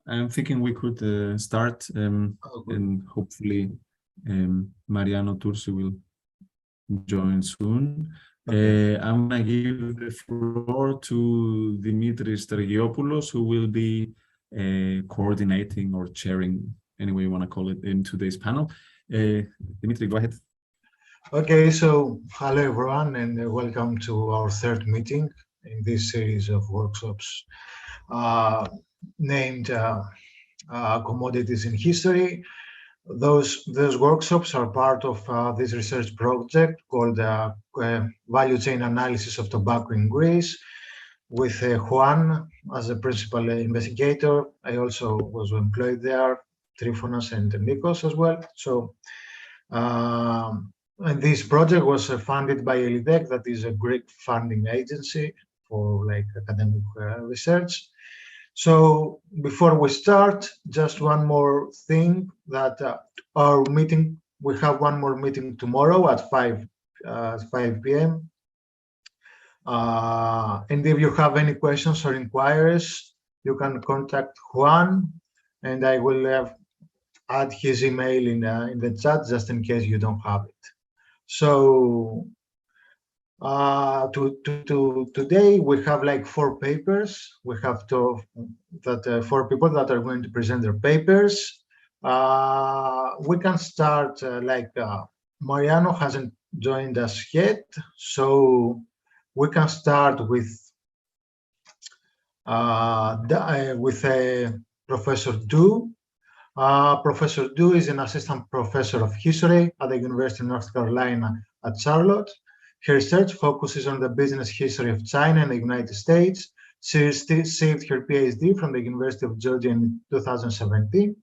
I'm thinking we could start, and hopefully Mariano Turzi will join soon. Okay. I'm going to give the floor to Dimitris Stergiopoulos, who will be coordinating or chairing, any way you want to call it, in today's panel. Dimitri, go ahead. Okay, so hello everyone, and welcome to our third meeting in this series of workshops named Commodities in History. Those workshops are part of this research project called Value Chain Analysis of Tobacco in Greece, with Juan as the principal investigator. I also was employed there, Trifonas and Nikos as well. So. And this project was funded by ELIDEC, that is a Greek funding agency for academic research. So before we start, just one more thing, that our meeting, we have one more meeting tomorrow at 5 p.m. And if you have any questions or inquiries, you can contact Juan, and I will add his email in the chat just in case you don't have it. So today we have 4 papers. We have 4 people that are going to present their papers. We can start Mariano hasn't joined us yet, so we can start with Professor Du. Professor Du is an assistant professor of history at the University of North Carolina at Charlotte. Her research focuses on the business history of China and the United States. She received her PhD from the University of Georgia in 2017.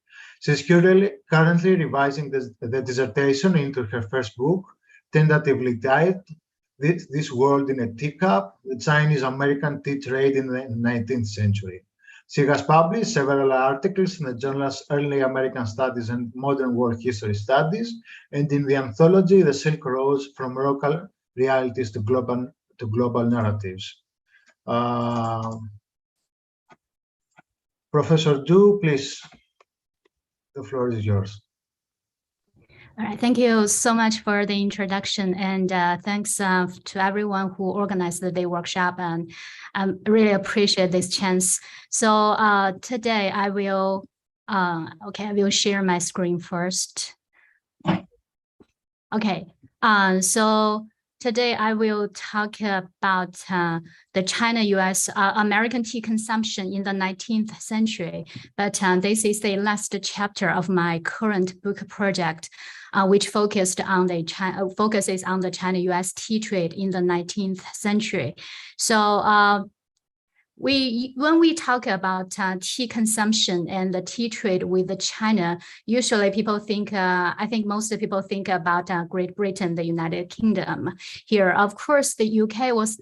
She's currently revising the dissertation into her first book, tentatively titled This World in a Teacup, the Chinese-American Tea Trade in the 19th Century. She has published several articles in the journals Early American Studies and Modern World History Studies, and in the anthology The Silk Road from Local Realities to Global Narratives. Professor Du, please, the floor is yours. All right, thank you so much for the introduction, and thanks to everyone who organized the day workshop, and I really appreciate this chance. So today I will, I will share my screen first. Okay, so today I will talk about the China-US American tea consumption in the 19th century, but this is the last chapter of my current book project, which focuses on the China-US tea trade in the 19th century. So when we talk about tea consumption and the tea trade with China, usually people think, I think most people think about Great Britain, the United Kingdom. Here, of course, the UK was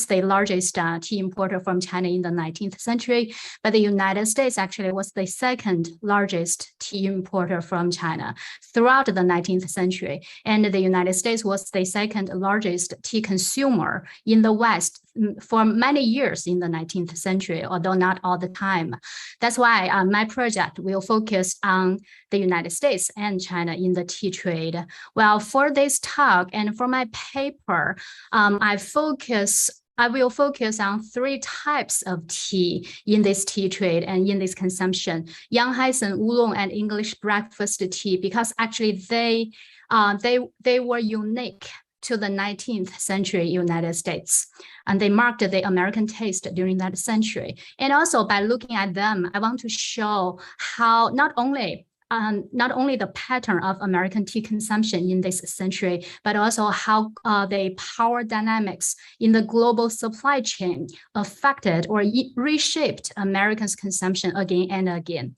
the largest tea importer from China in the 19th century, but the United States actually was the second largest tea importer from China throughout the 19th century. And the United States was the second largest tea consumer in the West for many years in the 19th century, although not all the time. That's why my project will focus on the United States and China in the tea trade. Well, for this talk and for my paper, I will focus on 3 types of tea in this tea trade and in this consumption: Yanghaisen, Oolong, and English breakfast tea, because actually they were unique to the 19th century United States, and they marked the American taste during that century. And also by looking at them, I want to show how not only the pattern of American tea consumption in this century, but also how the power dynamics in the global supply chain affected or reshaped Americans' consumption again and again.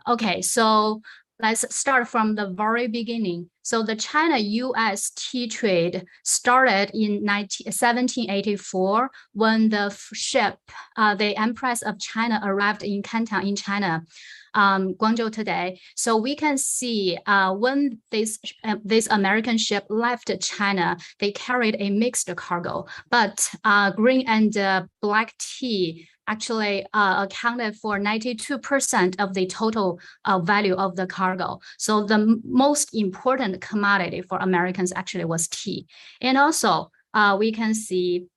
Okay, so let's start from the very beginning. So the China-US tea trade started in 1784 when the ship, the Empress of China, arrived in Canton in China, Guangzhou today. So we can see when this American ship left China, they carried a mixed cargo, but green and black tea actually accounted for 92% of the total value of the cargo. So the most important commodity for Americans actually was tea. And also we can see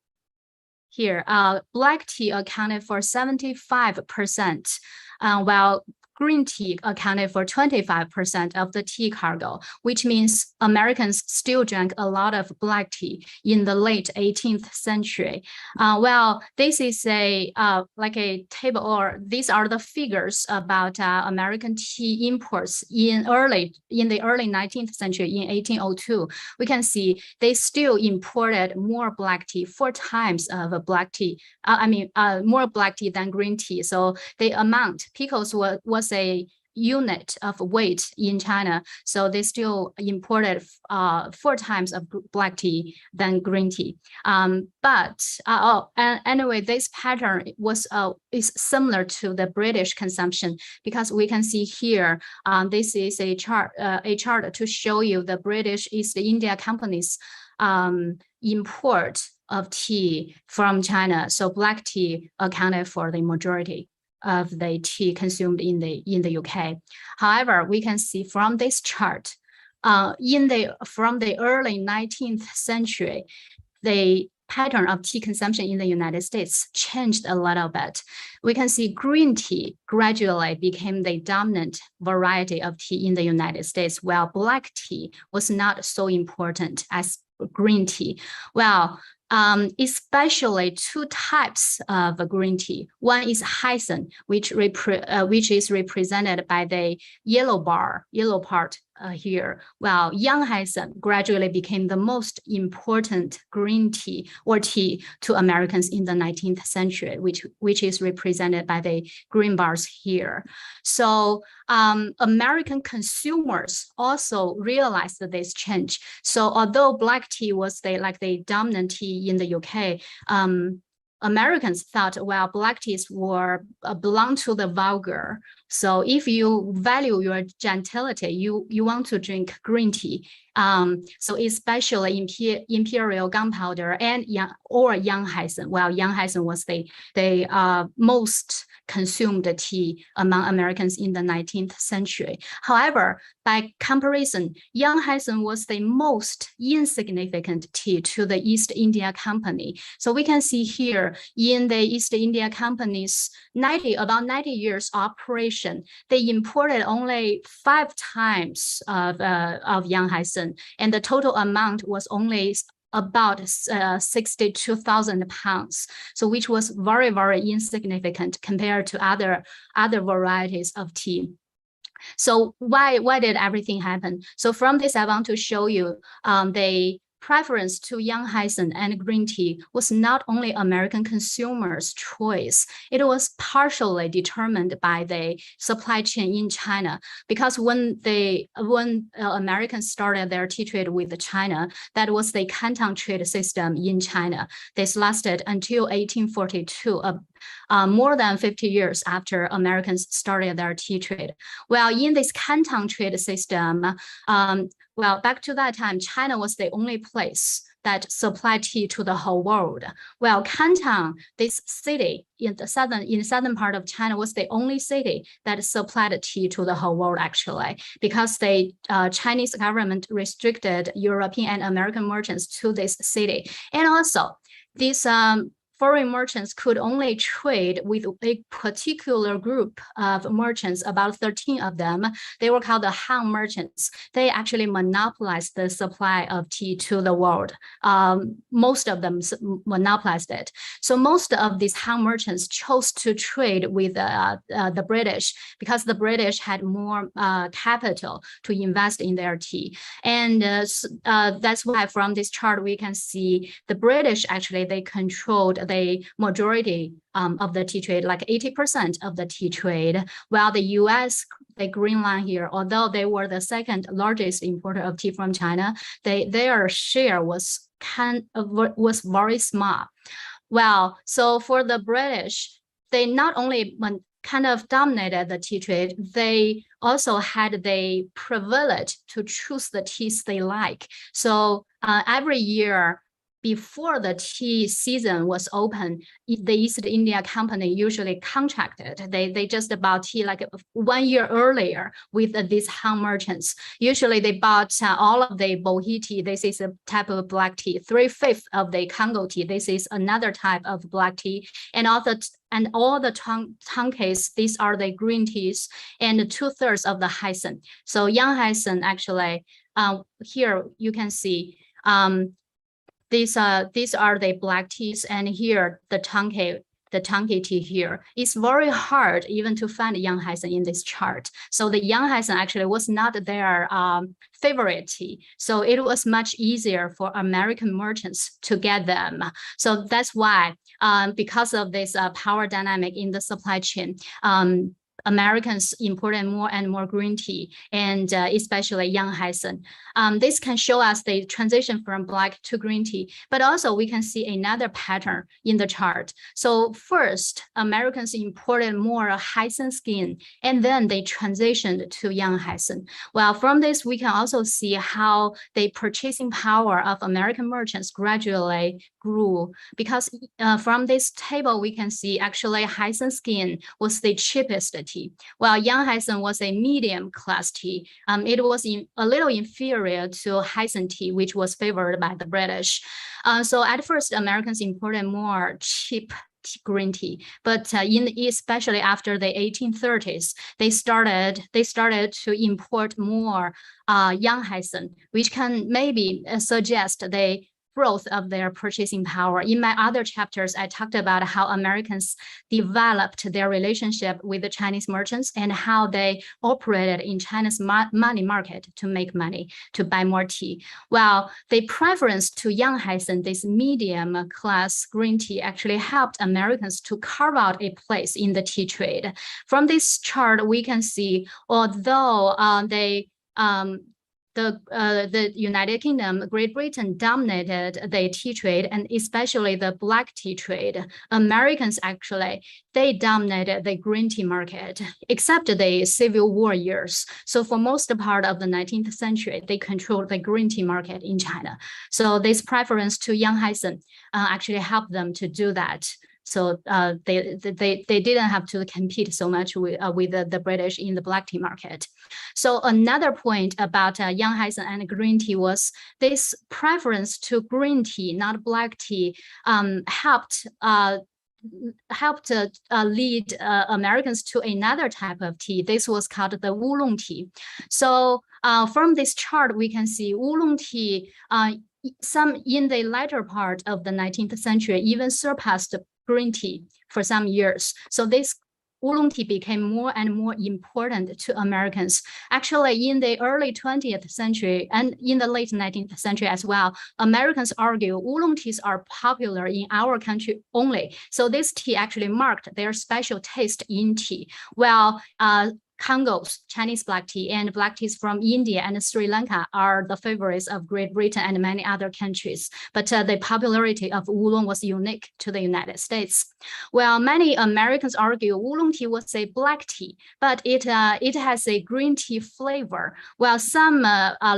here, black tea accounted for 75%, while green tea accounted for 25% of the tea cargo, which means Americans still drank a lot of black tea in the late 18th century. Well, this is like a table, or these are the figures about American tea imports in the early 19th century. In 1802, we can see they still imported more black tea, 4 times of black tea. More black tea than green tea. So the amount, pickles was a unit of weight in China. So they still imported 4 times of black tea than green tea. Anyway, this pattern is similar to the British consumption, because we can see here, this is a chart to show you the British East India Company's import of tea from China. So black tea accounted for the majority of the tea consumed in the UK. However, we can see from this chart, from the early 19th century, the pattern of tea consumption in the United States changed a little bit. We can see green tea gradually became the dominant variety of tea in the United States, while black tea was not so important as green tea. Well, especially 2 types of green tea. One is Hyson, which is represented by the yellow part here. Well, young Hyson gradually became the most important green tea or tea to Americans in the 19th century, which is represented by the green bars here. So American consumers also realized this change. So although black tea was the dominant tea in the UK, Americans thought, well, black teas belong to the vulgar. So if you value your gentility, you want to drink green tea. So especially Imperial gunpowder and young Hyson. Well, young Hyson was the most consumed tea among Americans in the 19th century. However, by comparison, young Hyson was the most insignificant tea to the East India Company. So we can see here in the East India Company's about 90 years operation, they imported only 5 times of young Hyson, and the total amount was only about 62,000 pounds, so which was very, very insignificant compared to other varieties of tea. So why did everything happen? So from this, I want to show you the preference to young Hyson and green tea was not only American consumers' choice, it was partially determined by the supply chain in China. Because when Americans started their tea trade with China, that was the Canton trade system in China. This lasted until 1842, more than 50 years after Americans started their tea trade. Well, in this Canton trade system, well, back to that time, China was the only place that supplied tea to the whole world. Well, Canton, this city in the southern part of China, was the only city that supplied tea to the whole world, actually, because the Chinese government restricted European and American merchants to this city. And also, these foreign merchants could only trade with a particular group of merchants, about 13 of them. They were called the Han merchants. They actually monopolized the supply of tea to the world. Most of them monopolized it. So most of these Han merchants chose to trade with the British, because the British had more capital to invest in their tea. And that's why from this chart, we can see the British actually, they controlled the majority of the tea trade, like 80% of the tea trade, while the US, the green line here, although they were the second largest importer of tea from China, their share was very small. Well, so for the British, they not only kind of dominated the tea trade, they also had the privilege to choose the teas they like. So every year, before the tea season was open, the East India Company usually contracted. They just bought tea like 1 year earlier with these Han merchants. Usually they bought all of the Bohea tea. This is a type of black tea. 3/5 of the Congo tea. This is another type of black tea. And all the Tonkays, these are the green teas, and 2/3 of the Hyson. So young Hyson actually, here you can see, these are the black teas, and here the Tonkay tea here. It's very hard even to find young Hyson in this chart. So the young Hyson actually was not their favorite tea. So it was much easier for American merchants to get them. So that's why, because of this power dynamic in the supply chain, Americans imported more and more green tea, and especially young Hyson. This can show us the transition from black to green tea, but also we can see another pattern in the chart. So first, Americans imported more Hyson skin, and then they transitioned to young Hyson. Well, from this, we can also see how the purchasing power of American merchants gradually grew, because from this table, we can see actually Hyson skin was the cheapest tea, while young Hyson was a medium class tea. It was a little inferior to Hyson tea, which was favored by the British. So at first, Americans imported more cheap green tea, but especially after the 1830s, they started to import more young Hyson, which can maybe suggest the growth of their purchasing power. In my other chapters, I talked about how Americans developed their relationship with the Chinese merchants and how they operated in China's money market to make money, to buy more tea. Well, the preference to young Hyson, this medium class green tea, actually helped Americans to carve out a place in the tea trade. From this chart, we can see, although the United Kingdom, Great Britain dominated the tea trade, and especially the black tea trade. Americans actually, they dominated the green tea market, except the Civil War years. So for most part of the 19th century, they controlled the green tea market in China. So this preference to young Hyson actually helped them to do that. So they didn't have to compete so much with the British in the black tea market. So another point about young Hyson and green tea was this preference to green tea, not black tea, helped lead Americans to another type of tea. This was called the oolong tea. So from this chart, we can see oolong tea, some in the latter part of the 19th century even surpassed green tea for some years. So this oolong tea became more and more important to Americans. Actually, in the early 20th century and in the late 19th century as well, Americans argue oolong teas are popular in our country only. So this tea actually marked their special taste in tea. Well, Congo's Chinese black tea and black teas from India and Sri Lanka are the favorites of Great Britain and many other countries. But the popularity of oolong was unique to the United States. Well, many Americans argue oolong tea was a black tea, but it has a green tea flavor. While some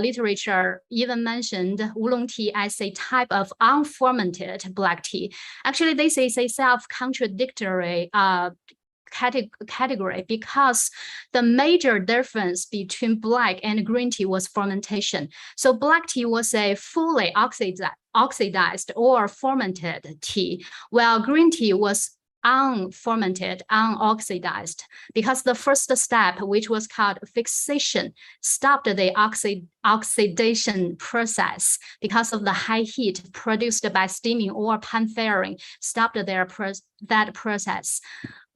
literature even mentioned oolong tea as a type of unfermented black tea. Actually, this is a self-contradictory category, because the major difference between black and green tea was fermentation. So black tea was a fully oxidized or fermented tea, while green tea was unfermented, unoxidized, because the first step, which was called fixation, stopped the oxidation process because of the high heat produced by steaming or pan-firing, stopped that process.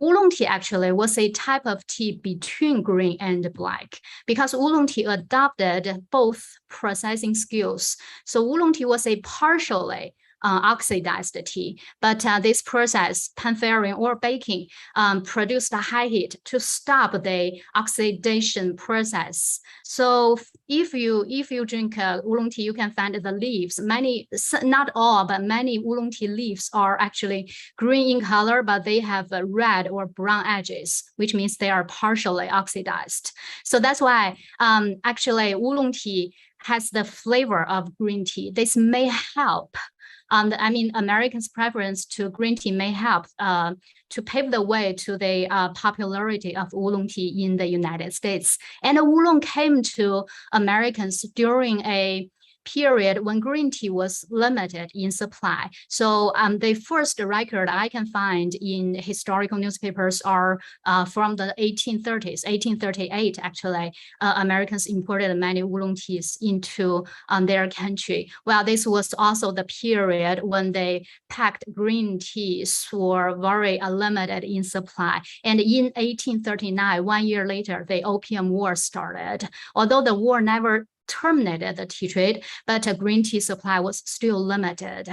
Oolong tea actually was a type of tea between green and black, because oolong tea adopted both processing skills. So oolong tea was a partially oxidized tea, but this process, pan-firing or baking, produced a high heat to stop the oxidation process. So if you drink oolong tea, you can find the leaves. Many, not all, but many oolong tea leaves are actually green in color, but they have red or brown edges, which means they are partially oxidized. So that's why actually oolong tea has the flavor of green tea. This may help I mean, Americans' preference to green tea may help to pave the way to the popularity of oolong tea in the United States. And oolong came to Americans during a period when green tea was limited in supply. So the first record I can find in historical newspapers are from the 1830s, 1838, actually, Americans imported many oolong teas into their country. Well, this was also the period when they packed green teas were very limited in supply. And in 1839, 1 year later, the Opium War started. Although the war never terminated the tea trade, but green tea supply was still limited.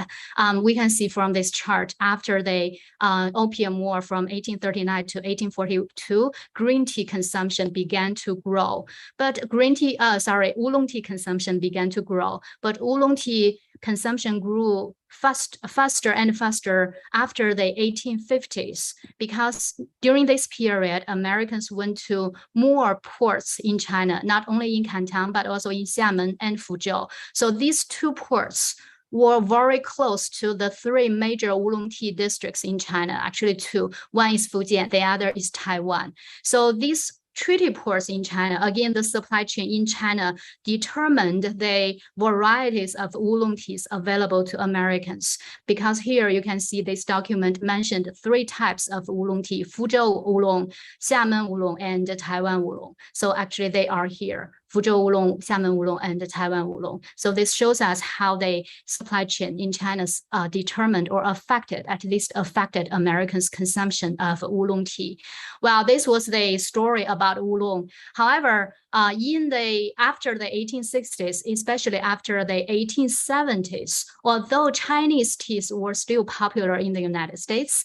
We can see from this chart after the Opium War from 1839 to 1842, green tea consumption began to grow. But oolong tea consumption began to grow, but oolong tea consumption grew faster and faster after the 1850s, because during this period, Americans went to more ports in China, not only in Canton, but also in Xiamen and Fuzhou. So these two ports were very close to the three major oolong tea districts in China, actually two. One is Fujian, the other is Taiwan. So these treaty ports in China, again, the supply chain in China determined the varieties of oolong teas available to Americans. Because here you can see this document mentioned 3 types of oolong tea: Fuzhou oolong, Xiamen oolong, and Taiwan oolong. So actually they are here: Fuzhou oolong, Xiamen oolong, and Taiwan oolong. So this shows us how the supply chain in China determined or affected, at least affected, Americans' consumption of oolong tea. Well, this was the story about oolong. However, after the 1860s, especially after the 1870s, although Chinese teas were still popular in the United States,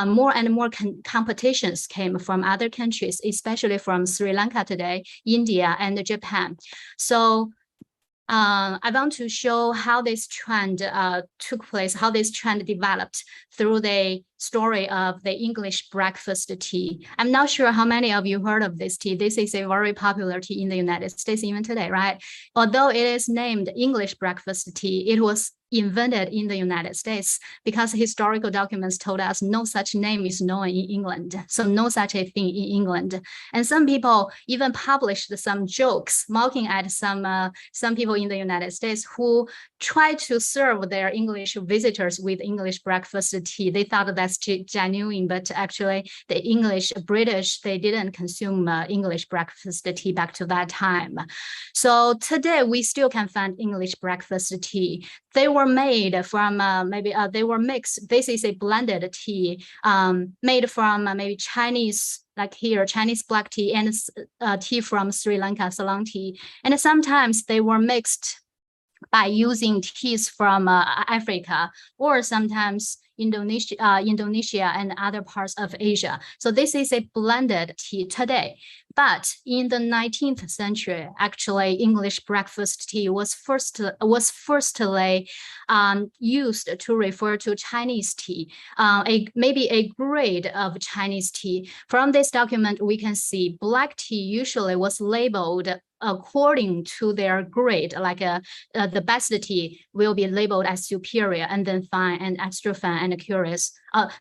more and more competitions came from other countries, especially from Sri Lanka today, India, and Japan. So I want to show how this trend took place, how this trend developed through the story of the English breakfast tea. I'm not sure how many of you heard of this tea. This is a very popular tea in the United States even today, right? Although it is named English breakfast tea, it was invented in the United States because historical documents told us no such name is known in England. So no such a thing in England. And some people even published some jokes mocking at some people in the United States who tried to serve their English visitors with English breakfast tea. They thought that's genuine, but actually the British, they didn't consume English breakfast tea back to that time. So today we still can find English breakfast tea. They were made from they were mixed. This is a blended tea made from maybe Chinese, like here, Chinese black tea and tea from Sri Lanka, Ceylon tea. And sometimes they were mixed by using teas from Africa, or sometimes Indonesia and other parts of Asia. So this is a blended tea today. But in the 19th century, actually, English breakfast tea was firstly used to refer to Chinese tea, maybe a grade of Chinese tea. From this document, we can see black tea usually was labeled according to their grade, like the best tea will be labeled as superior, and then fine and extra fine and curious.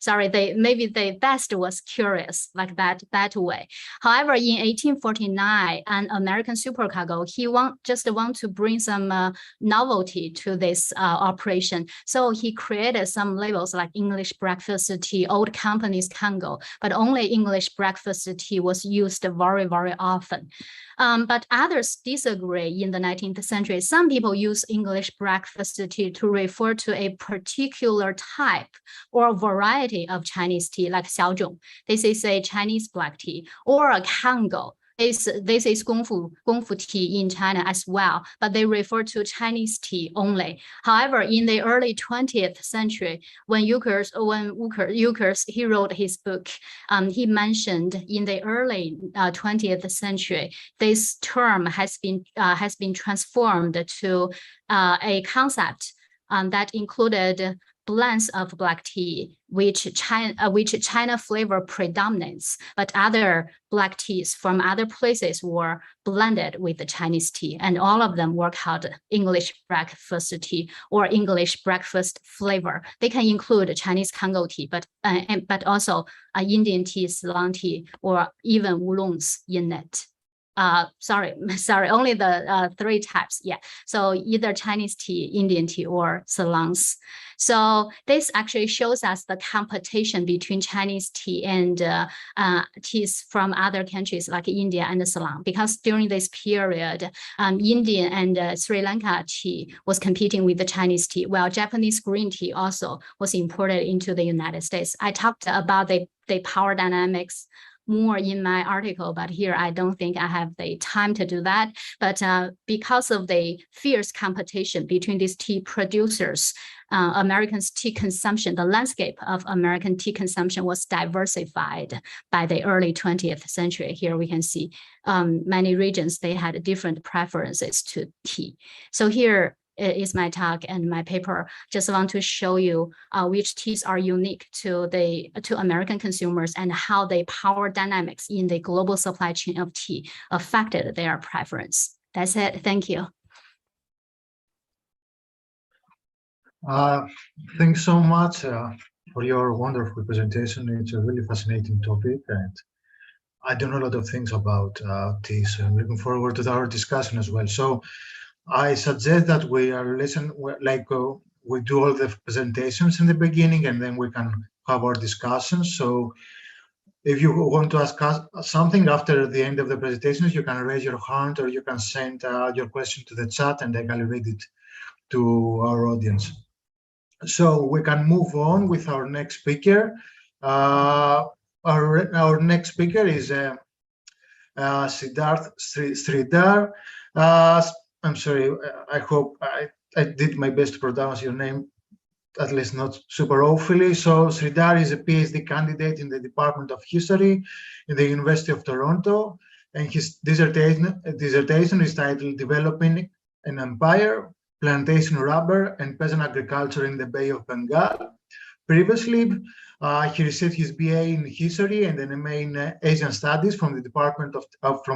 Maybe the best was curious, like that way. However, in 1849, an American supercargo, he just want to bring some novelty to this operation. So he created some labels like English breakfast tea, old company's cargo, but only English breakfast tea was used very, very often. But others disagree in the 19th century. Some people use English breakfast tea to refer to a particular type or variety of Chinese tea, like xiaozhong. This is a Chinese black tea, or a kango. This is gongfu tea in China as well, but they refer to Chinese tea only. However, in the early 20th century, when Euchers, he wrote his book, he mentioned in the early 20th century, this term has been transformed to a concept that included blends of black tea, which China flavor predominates, but other black teas from other places were blended with the Chinese tea, and all of them were called English breakfast tea or English breakfast flavor. They can include Chinese Congo tea, but also Indian tea, Ceylon tea, or even oolongs in it. Sorry, only the 3 types. Yeah, so either Chinese tea, Indian tea, or Ceylons. So this actually shows us the competition between Chinese tea and teas from other countries like India and Ceylon, because during this period, Indian and Sri Lanka tea was competing with the Chinese tea, while Japanese green tea also was imported into the United States. I talked about the power dynamics more in my article, but here I don't think I have the time to do that. But because of the fierce competition between these tea producers, Americans' tea consumption, the landscape of American tea consumption was diversified by the early 20th century. Here we can see many regions, they had different preferences to tea. So here is my talk and my paper. Just want to show you which teas are unique to American consumers and how the power dynamics in the global supply chain of tea affected their preference. That's it. Thank you. Thanks so much for your wonderful presentation. It's a really fascinating topic, and I don't know a lot of things about teas. I'm looking forward to our discussion as well. So I suggest that we are we do all the presentations in the beginning, and then we can have our discussions. So if you want to ask us something after the end of the presentations, you can raise your hand or you can send your question to the chat, and I can read it to our audience. So we can move on with our next speaker. Our next speaker is Siddharth Sridhar. I'm sorry, I hope I did my best to pronounce your name, at least not super awfully. So Sridhar is a PhD candidate in the Department of History in the University of Toronto, and his dissertation is titled Developing an Empire, Plantation Rubber and Peasant Agriculture in the Bay of Bengal. Previously, he received his BA in History and an MA in Asian Studies from the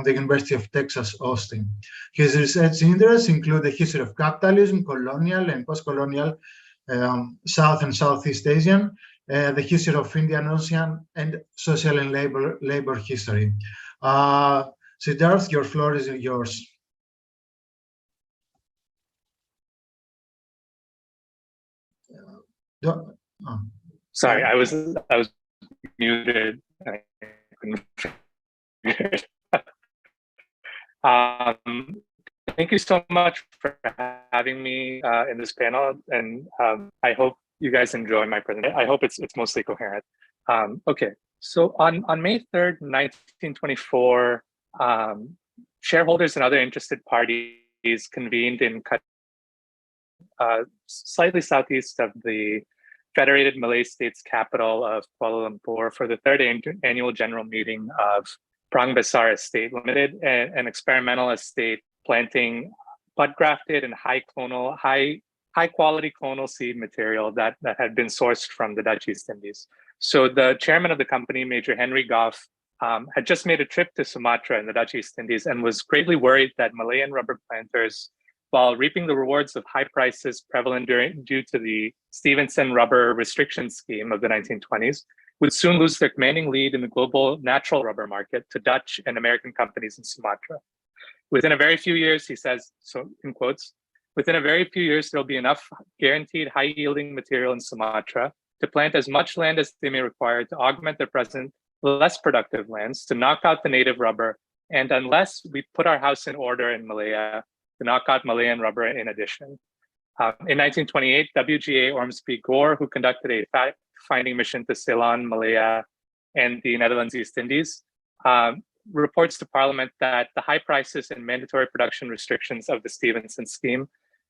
University of Texas, Austin. His research interests include the history of capitalism, colonial and post-colonial South and Southeast Asian, the history of Indian Ocean, and social and labor history. Siddharth, your floor is yours. Sorry, I was muted. Thank you so much for having me in this panel, and I hope you guys enjoy my presentation. I hope it's mostly coherent. Okay, so on May 3rd, 1924, shareholders and other interested parties convened in slightly southeast of the Federated Malay States capital of Kuala Lumpur for the 3rd annual general meeting of Prang Besar Estate Limited, an experimental estate planting bud grafted and high quality clonal seed material that had been sourced from the Dutch East Indies. So the chairman of the company, Major Henry Goff, had just made a trip to Sumatra in the Dutch East Indies and was greatly worried that Malayan rubber planters, while reaping the rewards of high prices prevalent due to the Stevenson rubber restriction scheme of the 1920s, would soon lose their commanding lead in the global natural rubber market to Dutch and American companies in Sumatra. Within a very few years, he says, so in quotes, within a very few years, there'll be enough guaranteed high-yielding material in Sumatra to plant as much land as they may require to augment their present less productive lands, to knock out the native rubber, and unless we put our house in order in Malaya, to knock out Malayan rubber in addition. In 1928, WGA Ormsby Gore, who conducted a fact-finding mission to Ceylon, Malaya, and the Netherlands East Indies, reports to Parliament that the high prices and mandatory production restrictions of the Stevenson scheme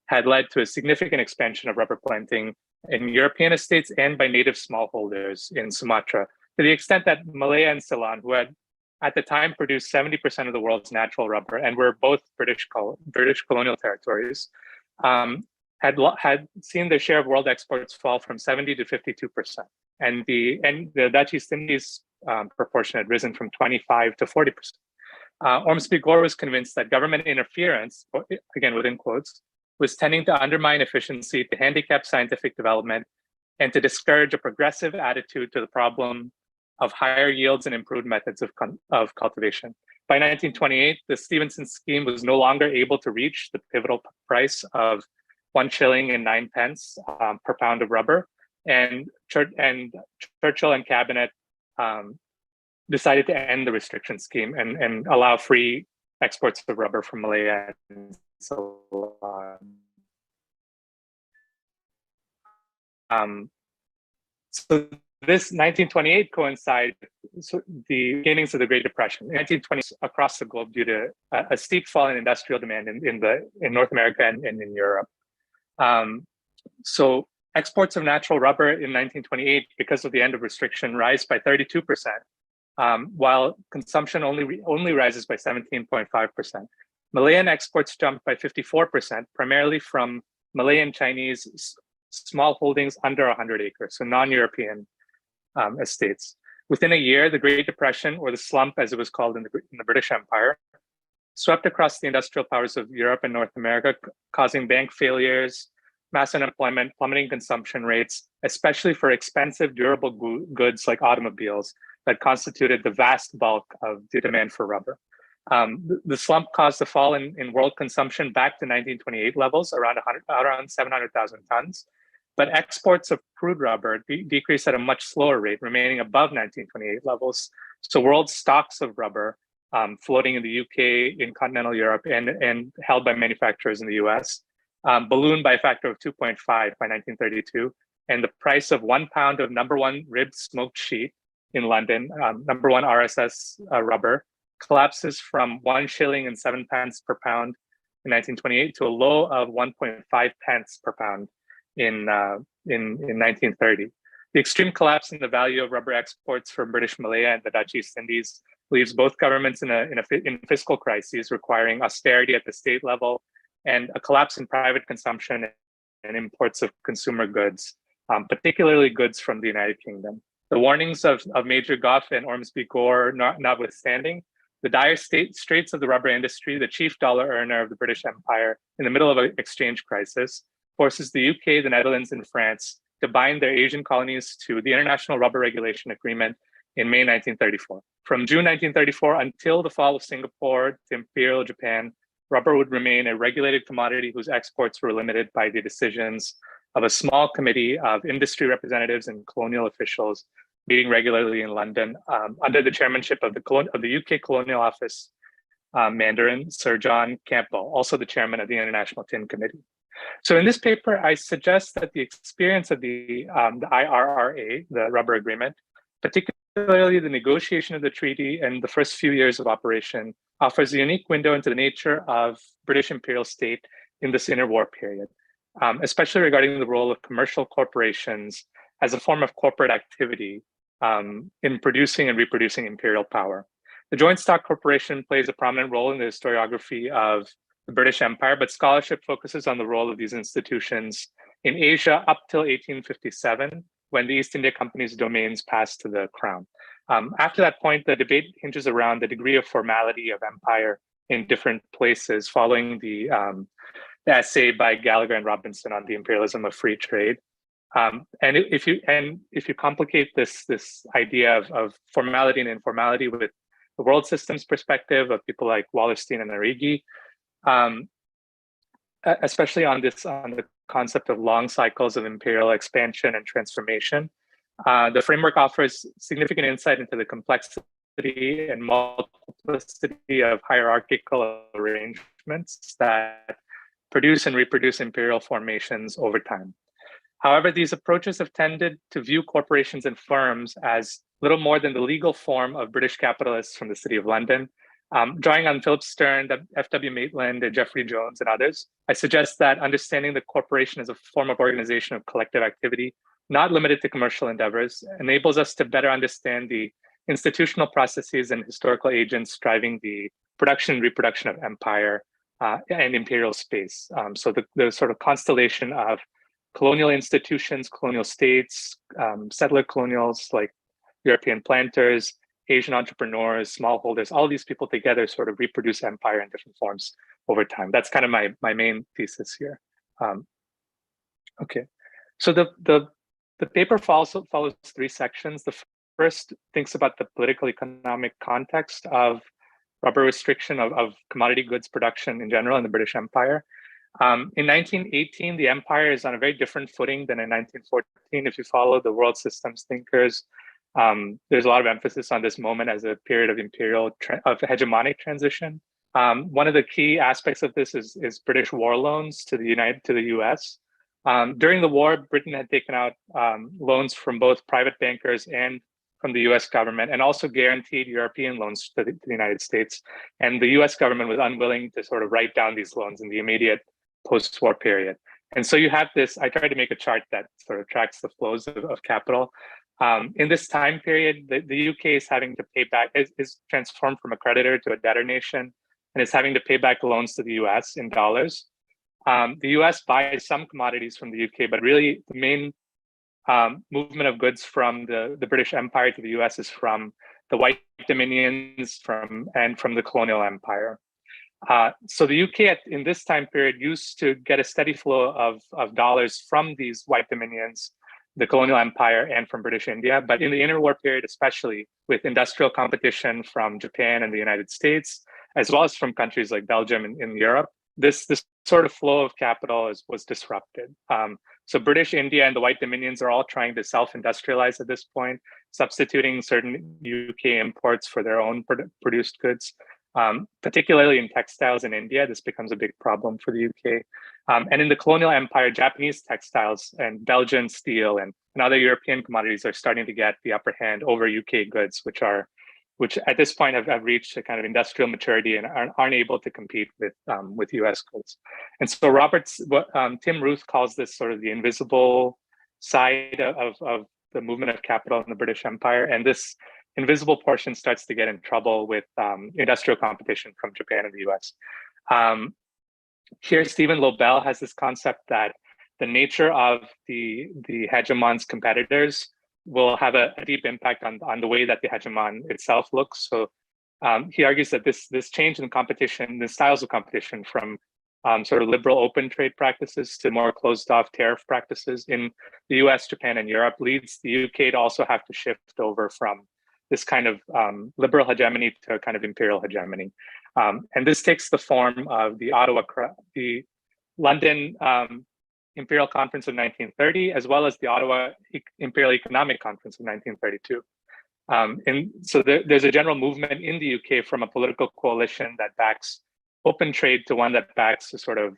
had led to a significant expansion of rubber planting in European estates and by native smallholders in Sumatra, to the extent that Malaya and Ceylon, who had at the time produced 70% of the world's natural rubber and were both British colonial territories, had seen their share of world exports fall from 70 to 52%, and the Dutch East Indies proportion had risen from 25 to 40%. Ormsby Gore was convinced that government interference, again within quotes, was tending to undermine efficiency, to handicap scientific development, and to discourage a progressive attitude to the problem of higher yields and improved methods of cultivation. By 1928, the Stevenson scheme was no longer able to reach the pivotal price of 1 shilling and 9 pence per pound of rubber, and Churchill and cabinet decided to end the restriction scheme and allow free exports of rubber from Malaya and Ceylon. So this 1928 coincides with the beginnings of the Great Depression. In 1920s, across the globe, due to a steep fall in industrial demand in North America and in Europe. So exports of natural rubber in 1928, because of the end of restriction, rise by 32%, while consumption only rises by 17.5%. Malayan exports jumped by 54%, primarily from Malayan Chinese small holdings under 100 acres, so non-European estates. Within a year, the Great Depression, or the slump as it was called in the British Empire, swept across the industrial powers of Europe and North America, causing bank failures, mass unemployment, plummeting consumption rates, especially for expensive durable goods like automobiles that constituted the vast bulk of the demand for rubber. The slump caused a fall in world consumption back to 1928 levels, around 700,000 tons. But exports of crude rubber decreased at a much slower rate, remaining above 1928 levels. So world stocks of rubber floating in the UK, in continental Europe, and held by manufacturers in the US, ballooned by a factor of 2.5 by 1932. And the price of 1 pound of #1 ribbed smoked sheet in London, #1 RSS rubber, collapses from 1 shilling and 7 pence per pound in 1928 to a low of 1.5 pence per pound in 1930. The extreme collapse in the value of rubber exports from British Malaya and the Dutch East Indies leaves both governments in fiscal crises, requiring austerity at the state level and a collapse in private consumption and imports of consumer goods, particularly goods from the United Kingdom. The warnings of Major Gough and Ormsby Gore notwithstanding, the dire straits of the rubber industry, the chief dollar earner of the British Empire in the middle of an exchange crisis, forces the UK, the Netherlands, and France to bind their Asian colonies to the International Rubber Regulation Agreement in May 1934. From June 1934 until the fall of Singapore to Imperial Japan, rubber would remain a regulated commodity whose exports were limited by the decisions of a small committee of industry representatives and colonial officials meeting regularly in London under the chairmanship of the UK Colonial Office Mandarin, Sir John Campbell, also the chairman of the International Tin Committee. So in this paper, I suggest that the experience of the IRRA, the rubber agreement, particularly the negotiation of the treaty and the first few years of operation, offers a unique window into the nature of British imperial state in this interwar period, especially regarding the role of commercial corporations as a form of corporate activity in producing and reproducing imperial power. The Joint Stock Corporation plays a prominent role in the historiography of the British Empire, but scholarship focuses on the role of these institutions in Asia up till 1857, when the East India Company's domains passed to the Crown. After that point, the debate hinges around the degree of formality of empire in different places, following the essay by Gallagher and Robinson on the imperialism of free trade. And if you complicate this idea of formality and informality with the world systems perspective of people like Wallerstein and Arrighi, especially on the concept of long cycles of imperial expansion and transformation, the framework offers significant insight into the complexity and multiplicity of hierarchical arrangements that produce and reproduce imperial formations over time. However, these approaches have tended to view corporations and firms as little more than the legal form of British capitalists from the City of London. Drawing on Philip Stern, F.W. Maitland, and Jeffrey Jones, and others, I suggest that understanding the corporation as a form of organization of collective activity, not limited to commercial endeavors, enables us to better understand the institutional processes and historical agents driving the production and reproduction of empire and imperial space. So the sort of constellation of colonial institutions, colonial states, settler colonials like European planters, Asian entrepreneurs, smallholders, all these people together sort of reproduce empire in different forms over time. That's kind of my main thesis here. Okay, so the paper follows three sections. The first thinks about the political economic context of rubber restriction of commodity goods production in general in the British Empire. In 1918, the empire is on a very different footing than in 1914. If you follow the world systems thinkers, there's a lot of emphasis on this moment as a period of hegemonic transition. One of the key aspects of this is British war loans to the US. During the war, Britain had taken out loans from both private bankers and from the US government, and also guaranteed European loans to the United States. And the US government was unwilling to sort of write down these loans in the immediate post-war period. And so you have this, I tried to make a chart that sort of tracks the flows of capital. In this time period, the UK is having to pay back, is transformed from a creditor to a debtor nation, and is having to pay back loans to the US in dollars. The US buys some commodities from the UK, but really the main movement of goods from the British Empire to the US is from the White Dominions and from the colonial empire. So the UK in this time period used to get a steady flow of dollars from these White Dominions, the colonial empire, and from British India. But in the interwar period, especially with industrial competition from Japan and the United States, as well as from countries like Belgium in Europe, this sort of flow of capital was disrupted. So British India and the White Dominions are all trying to self-industrialize at this point, substituting certain UK imports for their own produced goods. Particularly in textiles in India, this becomes a big problem for the UK. And in the colonial empire, Japanese textiles and Belgian steel and other European commodities are starting to get the upper hand over UK goods, which at this point have reached a kind of industrial maturity and aren't able to compete with US goods. And so Tim Ruth calls this sort of the invisible side of the movement of capital in the British Empire. And this invisible portion starts to get in trouble with industrial competition from Japan and the US. Here, Stephen Lobel has this concept that the nature of the hegemon's competitors will have a deep impact on the way that the hegemon itself looks. So he argues that this change in competition, the styles of competition from sort of liberal open trade practices to more closed off tariff practices in the US, Japan, and Europe leads the UK to also have to shift over from this kind of liberal hegemony to a kind of imperial hegemony. And this takes the form of the London Imperial Conference of 1930, as well as the Ottawa Imperial Economic Conference of 1932. And so there's a general movement in the UK from a political coalition that backs open trade to one that backs a sort of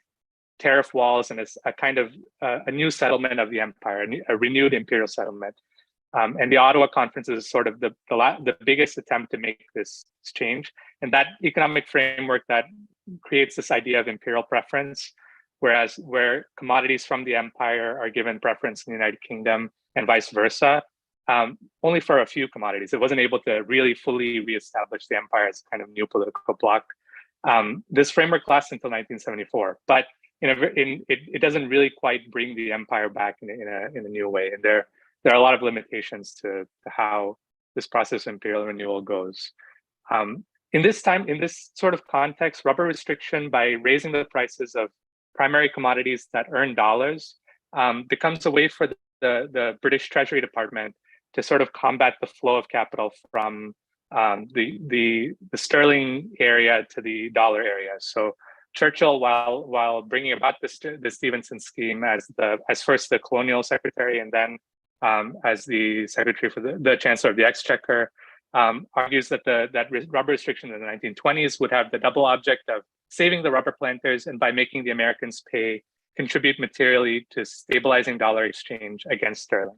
tariff walls and is a kind of a new settlement of the empire, a renewed imperial settlement. And the Ottawa Conference is sort of the biggest attempt to make this change. And that economic framework that creates this idea of imperial preference, where commodities from the empire are given preference in the United Kingdom and vice versa, only for a few commodities. It wasn't able to really fully reestablish the empire as a kind of new political bloc. This framework lasts until 1974, but it doesn't really quite bring the empire back in a new way. And there are a lot of limitations to how this process of imperial renewal goes. In this sort of context, rubber restriction by raising the prices of primary commodities that earn dollars becomes a way for the British Treasury Department to sort of combat the flow of capital from the sterling area to the dollar area. So Churchill, while bringing about the Stevenson scheme as first the colonial secretary and then as the secretary for the Chancellor of the Exchequer, argues that that rubber restriction in the 1920s would have the double object of saving the rubber planters and by making the Americans contribute materially to stabilizing dollar exchange against sterling.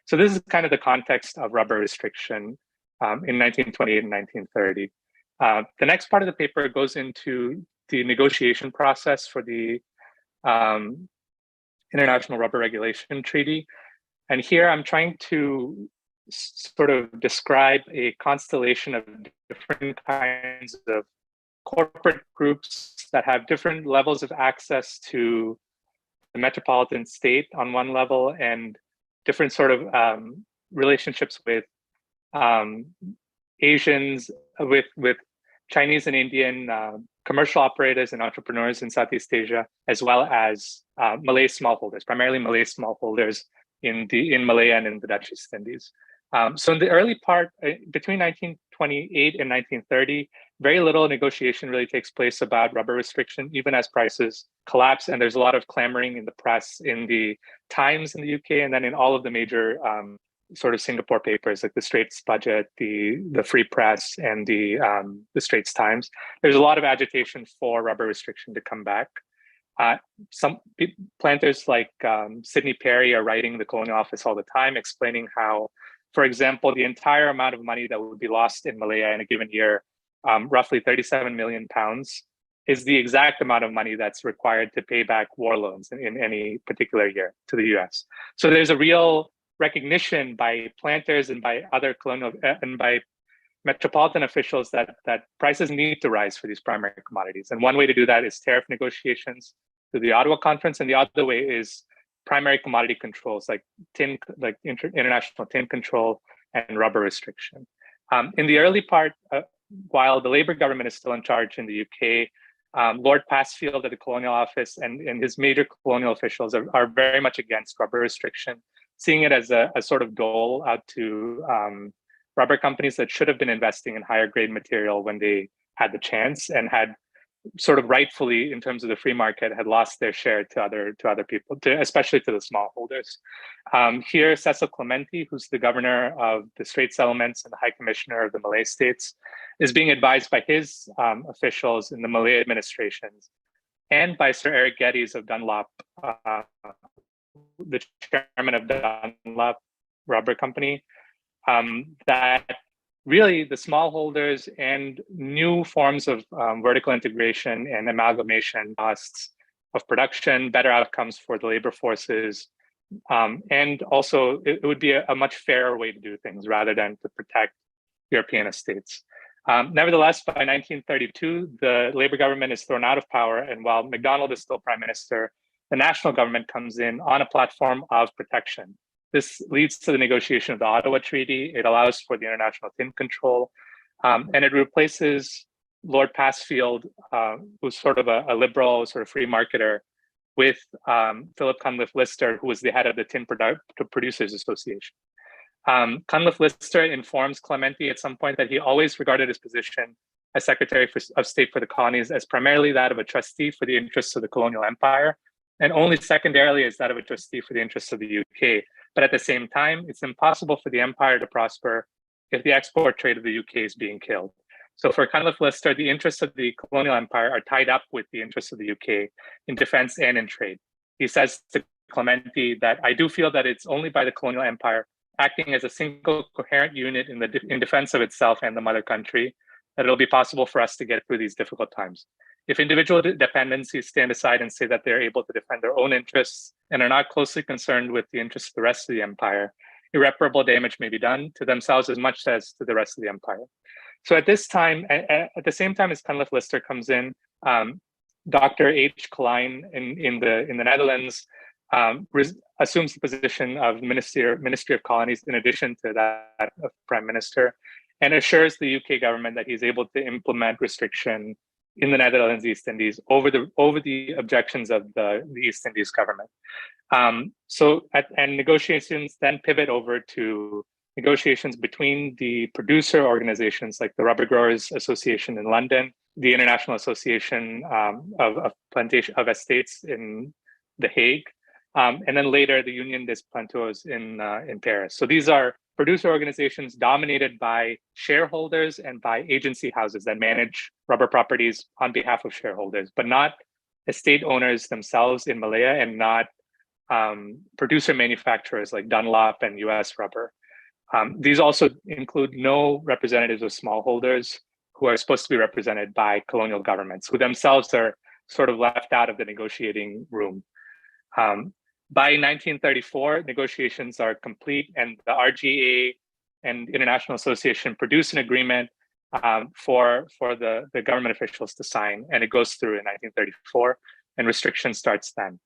So this is kind of the context of rubber restriction in 1928 and 1930. The next part of the paper goes into the negotiation process for the International Rubber Regulation Treaty. And here I'm trying to sort of describe a constellation of different kinds of corporate groups that have different levels of access to the metropolitan state on one level, and different sort of relationships with Asians, with Chinese and Indian commercial operators and entrepreneurs in Southeast Asia, as well as Malay smallholders, primarily Malay smallholders in Malaya and in the Dutch East Indies. So in the early part, between 1928 and 1930, very little negotiation really takes place about rubber restriction, even as prices collapse. And there's a lot of clamoring in the press, in the Times in the UK, and then in all of the major sort of Singapore papers, like the Straits Budget, the Free Press, and the Straits Times. There's a lot of agitation for rubber restriction to come back. Some planters like Sidney Perry are writing the Colonial Office all the time, explaining how, for example, the entire amount of money that would be lost in Malaya in a given year, roughly 37 million pounds, is the exact amount of money that's required to pay back war loans in any particular year to the US. So there's a real recognition by planters and by other colonial and by metropolitan officials that prices need to rise for these primary commodities. And one way to do that is tariff negotiations through the Ottawa Conference, and the other way is primary commodity controls like international tin control and rubber restriction. In the early part, while the Labour government is still in charge in the UK, Lord Passfield at the Colonial Office and his major colonial officials are very much against rubber restriction, seeing it as a sort of dole out to rubber companies that should have been investing in higher grade material when they had the chance, and had sort of rightfully, in terms of the free market, had lost their share to other people, especially to the smallholders. Here, Cecil Clementi, who's the governor of the Strait Settlements and the High Commissioner of the Malay States, is being advised by his officials in the Malay administrations and by Sir Eric Geddes of Dunlop, the chairman of Dunlop Rubber Company, that really the smallholders and new forms of vertical integration and amalgamation costs of production, better outcomes for the labor forces, and also it would be a much fairer way to do things rather than to protect European estates. Nevertheless, by 1932, the Labour government is thrown out of power, and while MacDonald is still prime minister, the national government comes in on a platform of protection. This leads to the negotiation of the Ottawa Treaty. It allows for the international tin control, and it replaces Lord Passfield, who's sort of a liberal, sort of free marketer, with Philip Cunliffe Lister, who was the head of the Tin Producers Association. Cunliffe Lister informs Clementi at some point that he always regarded his position as Secretary of State for the Colonies as primarily that of a trustee for the interests of the colonial empire, and only secondarily as that of a trustee for the interests of the UK. But at the same time, it's impossible for the empire to prosper if the export trade of the UK is being killed. So for Cunliffe Lister, the interests of the colonial empire are tied up with the interests of the UK in defense and in trade. He says to Clementi that I do feel that it's only by the colonial empire acting as a single coherent unit in defense of itself and the mother country that it'll be possible for us to get through these difficult times. If individual dependencies stand aside and say that they're able to defend their own interests and are not closely concerned with the interests of the rest of the empire, irreparable damage may be done to themselves as much as to the rest of the empire. So at this time, at the same time as Cunliffe Lister comes in, Dr. H. Klein in the Netherlands assumes the position of Ministry of Colonies in addition to that of Prime Minister, and assures the UK government that he's able to implement restriction in the Netherlands East Indies over the objections of the East Indies government. And negotiations then pivot over to negotiations between the producer organizations like the Rubber Growers Association in London, the International Association of Estates in The Hague, and then later the Union des Planteurs in Paris. So these are producer organizations dominated by shareholders and by agency houses that manage rubber properties on behalf of shareholders, but not estate owners themselves in Malaya, and not producer manufacturers like Dunlop and US Rubber. These also include no representatives of smallholders who are supposed to be represented by colonial governments, who themselves are sort of left out of the negotiating room. By 1934, negotiations are complete, and the RGA and International Association produce an agreement for the government officials to sign, and it goes through in 1934, and restriction starts then.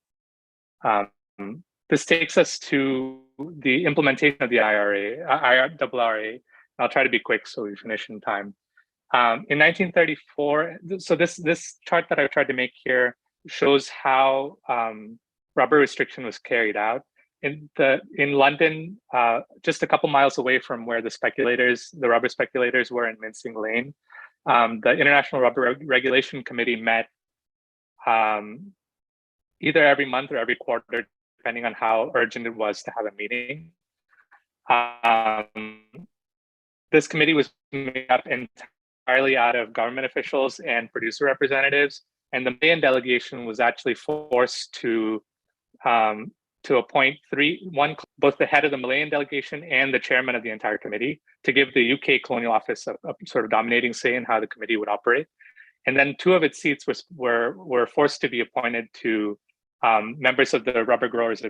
This takes us to the implementation of the IRRA. I'll try to be quick so we finish in time. In 1934, so this chart that I tried to make here shows how rubber restriction was carried out. In London, just a couple miles away from where the rubber speculators were in Mincing Lane, the International Rubber Regulation Committee met either every month or every quarter, depending on how urgent it was to have a meeting. This committee was made up entirely out of government officials and producer representatives, and the Malayan delegation was actually forced to appoint both the head of the Malayan delegation and the chairman of the entire committee, to give the UK Colonial Office a sort of dominating say in how the committee would operate. And then 2 of its seats were forced to be appointed to members of the Rubber Growers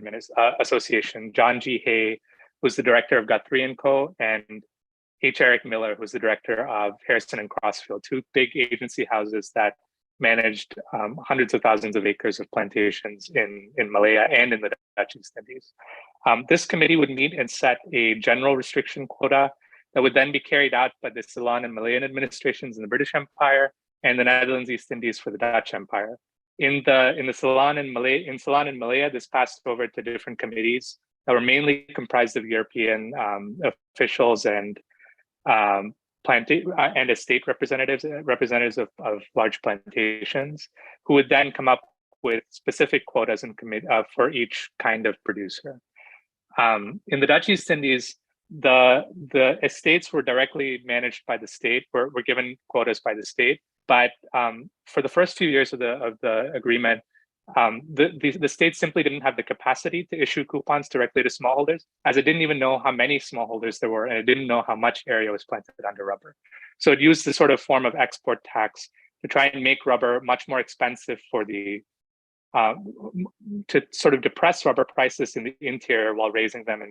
Association. John G. Hay was the director of Guthrie & Co., and H. Eric Miller was the director of Harrison and Crossfield, 2 big agency houses that managed hundreds of thousands of acres of plantations in Malaya and in the Dutch East Indies. This committee would meet and set a general restriction quota that would then be carried out by the Ceylon and Malayan administrations in the British Empire and the Netherlands East Indies for the Dutch Empire. In the Ceylon and Malaya, this passed over to different committees that were mainly comprised of European officials and estate representatives of large plantations, who would then come up with specific quotas and for each kind of producer. In the Dutch East Indies, the estates were directly managed by the state, were given quotas by the state. But for the first few years of the agreement, the state simply didn't have the capacity to issue coupons directly to smallholders, as it didn't even know how many smallholders there were, and it didn't know how much area was planted under rubber. So it used this sort of form of export tax to try and make rubber much more expensive for to sort of depress rubber prices in the interior while raising them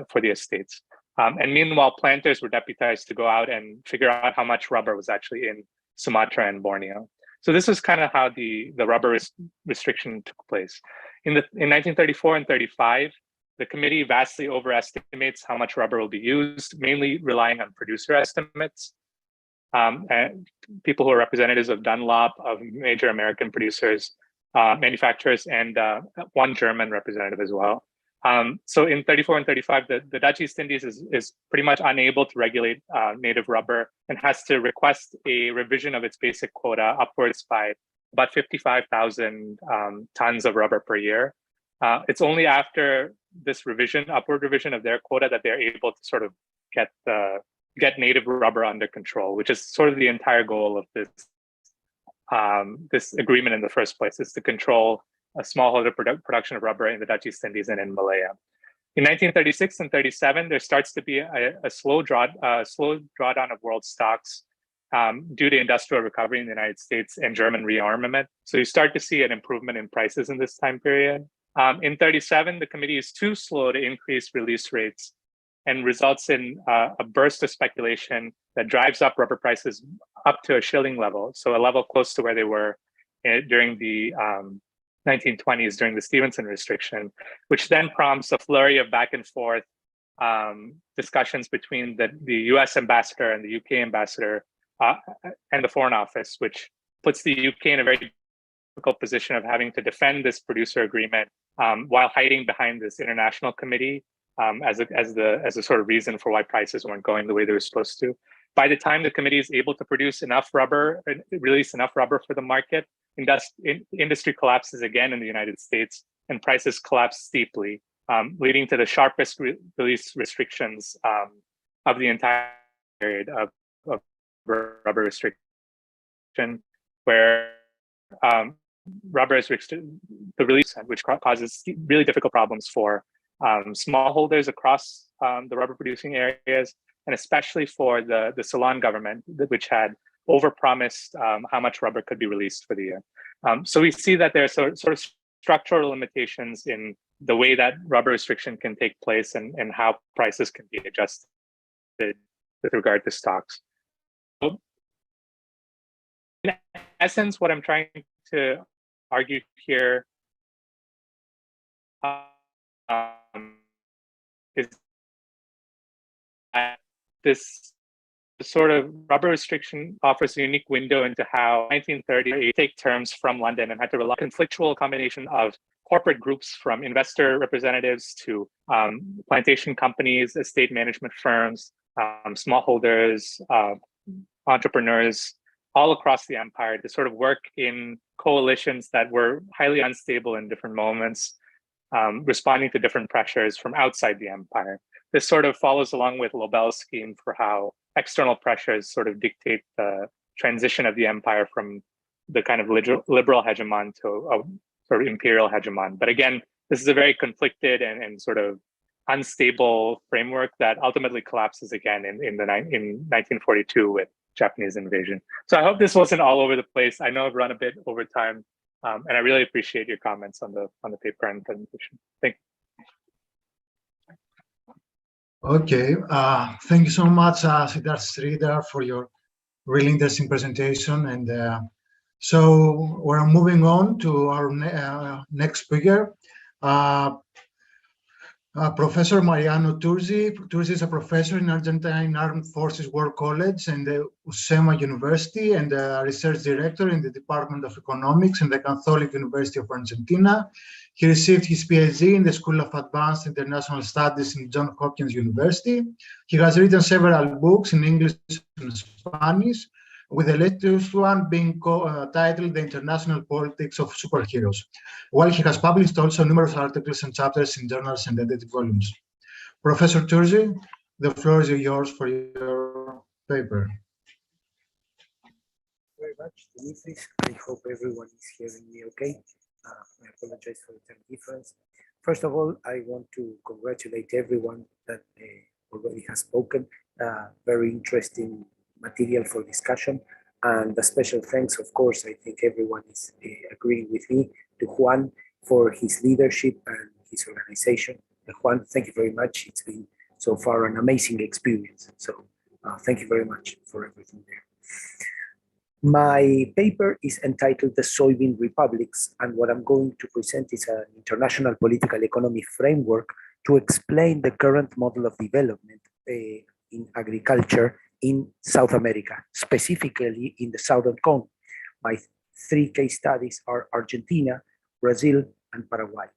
for the estates. And meanwhile, planters were deputized to go out and figure out how much rubber was actually in Sumatra and Borneo. So this is kind of how the rubber restriction took place. In 1934 and 35, the committee vastly overestimates how much rubber will be used, mainly relying on producer estimates. And people who are representatives of Dunlop, of major American producers, manufacturers, and 1 German representative as well. So in 34 and 35, the Dutch East Indies is pretty much unable to regulate native rubber and has to request a revision of its basic quota upwards by about 55,000 tons of rubber per year. It's only after this upward revision of their quota, that they're able to sort of get native rubber under control, which is sort of the entire goal of this agreement in the first place, is to control a smallholder production of rubber in the Dutch East Indies and in Malaya. In 1936 and 37, there starts to be a slow drawdown of world stocks due to industrial recovery in the United States and German rearmament. So you start to see an improvement in prices in this time period. In 37, the committee is too slow to increase release rates and results in a burst of speculation that drives up rubber prices up to a shilling level, so a level close to where they were during the 1920s during the Stevenson restriction, which then prompts a flurry of back and forth discussions between the US ambassador and the UK ambassador and the Foreign Office, which puts the UK in a very difficult position of having to defend this producer agreement while hiding behind this international committee as a sort of reason for why prices weren't going the way they were supposed to. By the time the committee is able to produce enough rubber, release enough rubber for the market, industry collapses again in the United States, and prices collapse steeply, leading to the sharpest release restrictions of the entire period of rubber restriction, where rubber is the release, which causes really difficult problems for smallholders across the rubber producing areas, and especially for the Ceylon government, which had overpromised how much rubber could be released for the year. So we see that there are sort of structural limitations in the way that rubber restriction can take place and how prices can be adjusted with regard to stocks. in essence, what I'm trying to argue here is that this sort of rubber restriction offers a unique window into how 1930 take terms from London and had to rely on a conflictual combination of corporate groups, from investor representatives to plantation companies, estate management firms, smallholders, entrepreneurs, all across the empire, to sort of work in coalitions that were highly unstable in different moments, responding to different pressures from outside the empire. This sort of follows along with Lobel's scheme for how external pressures sort of dictate the transition of the empire from the kind of liberal hegemon to a sort of imperial hegemon. But again, this is a very conflicted and sort of unstable framework that ultimately collapses again in 1942 with Japanese invasion. So I hope this wasn't all over the place. I know I've run a bit over time, and I really appreciate your comments on the paper and presentation. Thank you. Okay, thank you so much, Sridhar, for your really interesting presentation. And so we're moving on to our next speaker, Professor Mariano Turzi. Turzi is a professor in Argentine Armed Forces War College and the UCEMA University, and a research director in the Department of Economics in the Catholic University of Argentina. He received his PhD in the School of Advanced International Studies in Johns Hopkins University. He has written several books in English and Spanish, with the latest one being titled The International Politics of Superheroes, while he has published also numerous articles and chapters in journals and edited volumes. Professor Turzi, the floor is yours for your paper. Very much, Dimitris. I hope everyone is hearing me okay. I apologize for the time difference. First of all, I want to congratulate everyone that already has spoken. Very interesting material for discussion, and a special thanks, of course, I think everyone is agreeing with me, to Juan for his leadership and his organization. Juan, thank you very much. It's been so far an amazing experience. So thank you very much for everything there. My paper is entitled The Soybean Republics, and what I'm going to present is an international political economy framework to explain the current model of development in agriculture in South America, specifically in the Southern Cone. My three case studies are Argentina, Brazil, and Paraguay.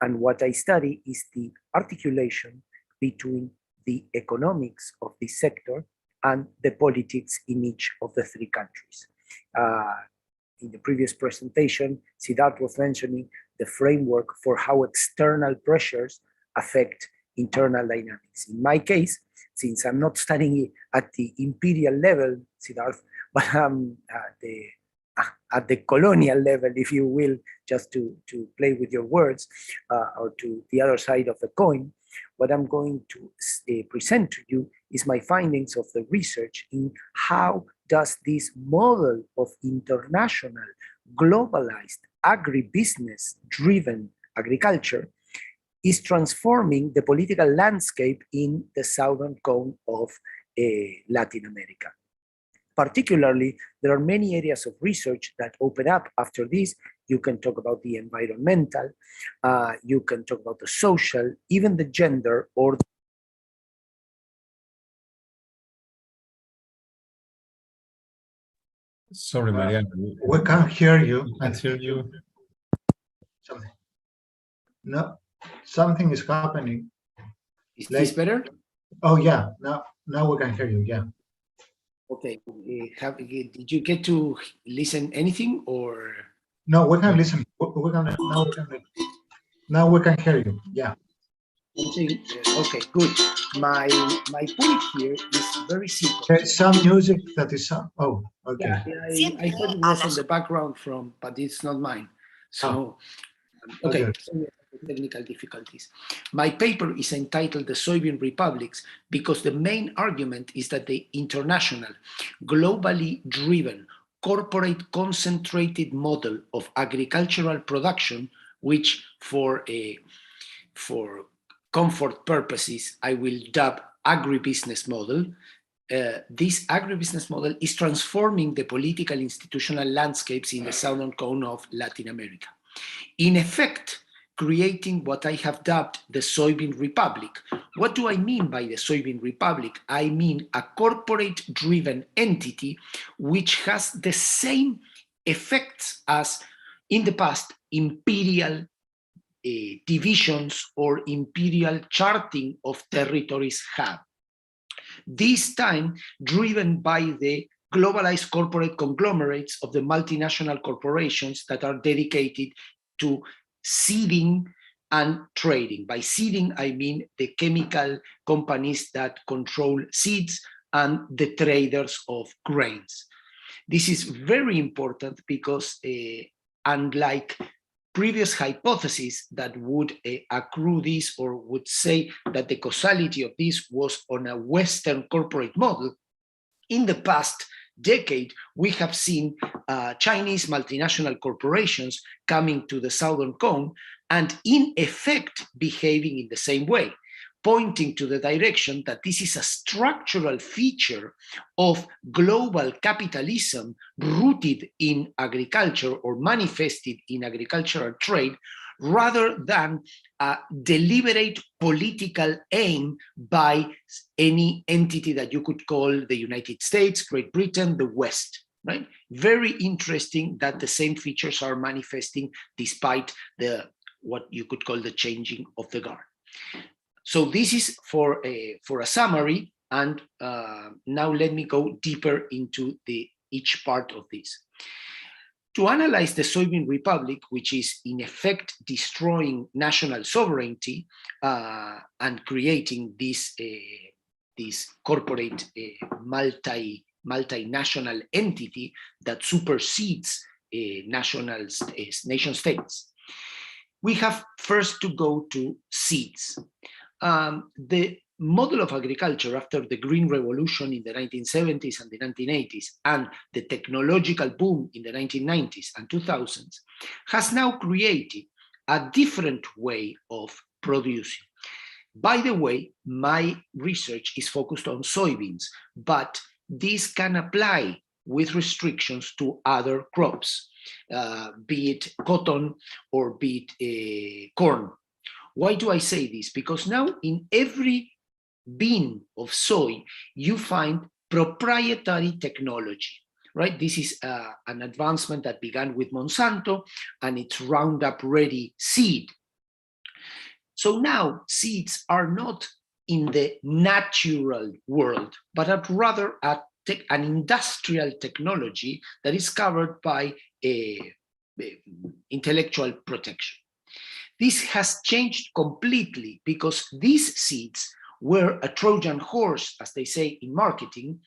And what I study is the articulation between the economics of this sector and the politics in each of the three countries. In the previous presentation, Siddharth was mentioning the framework for how external pressures affect internal dynamics. In my case, since I'm not studying at the imperial level, Siddharth, but at the colonial level, if you will, just to play with your words, or to the other side of the coin, what I'm going to present to you is my findings of the research in how does this model of international, globalized, agribusiness-driven agriculture is transforming the political landscape in the southern cone of Latin America. Particularly, there are many areas of research that open up after this. You can talk about the environmental, you can talk about the social, even the gender, or Sorry, Mariano. We can't hear you. We can't hear you. No, something is happening. Is this better? Oh yeah, now we can hear you. Yeah. Okay. Did you get to listen anything or? No, we can listen. Now we can hear you. Yeah. Okay, good. My point here is very simple. There's some music that is oh, okay. Yeah, I thought it was on the background but it's not mine. So, okay. Okay. Technical difficulties. My paper is entitled The Soybean Republics because the main argument is that the international, globally driven, corporate concentrated model of agricultural production, which for comfort purposes, I will dub agribusiness model, this agribusiness model is transforming the political institutional landscapes in the southern cone of Latin America. In effect, creating what I have dubbed the Soybean Republic. What do I mean by the Soybean Republic? I mean a corporate-driven entity which has the same effects as in the past imperial divisions or imperial charting of territories have. This time driven by the globalized corporate conglomerates of the multinational corporations that are dedicated to seeding and trading. By seeding, I mean the chemical companies that control seeds and the traders of grains. This is very important because unlike previous hypotheses that would accrue this or would say that the causality of this was on a Western corporate model, in the past decade, we have seen Chinese multinational corporations coming to the Southern Cone and in effect behaving in the same way, pointing to the direction that this is a structural feature of global capitalism rooted in agriculture or manifested in agricultural trade, rather than a deliberate political aim by any entity that you could call the United States, Great Britain, the West, right? Very interesting that the same features are manifesting despite the what you could call the changing of the guard. So this is for a summary, and now let me go deeper into each part of this. To analyze the Soybean Republic, which is in effect destroying national sovereignty and creating this corporate multinational entity that supersedes nation states, we have first to go to seeds. The model of agriculture after the Green Revolution in the 1970s and the 1980s and the technological boom in the 1990s and 2000s has now created a different way of producing. By the way, my research is focused on soybeans, but this can apply with restrictions to other crops, be it cotton or be it corn. Why do I say this? Because now in every bean of soy, you find proprietary technology, right? This is an advancement that began with Monsanto and its Roundup Ready seed. So now seeds are not in the natural world, but are rather an industrial technology that is covered by intellectual protection. This has changed completely because these seeds were a Trojan horse, as they say in marketing,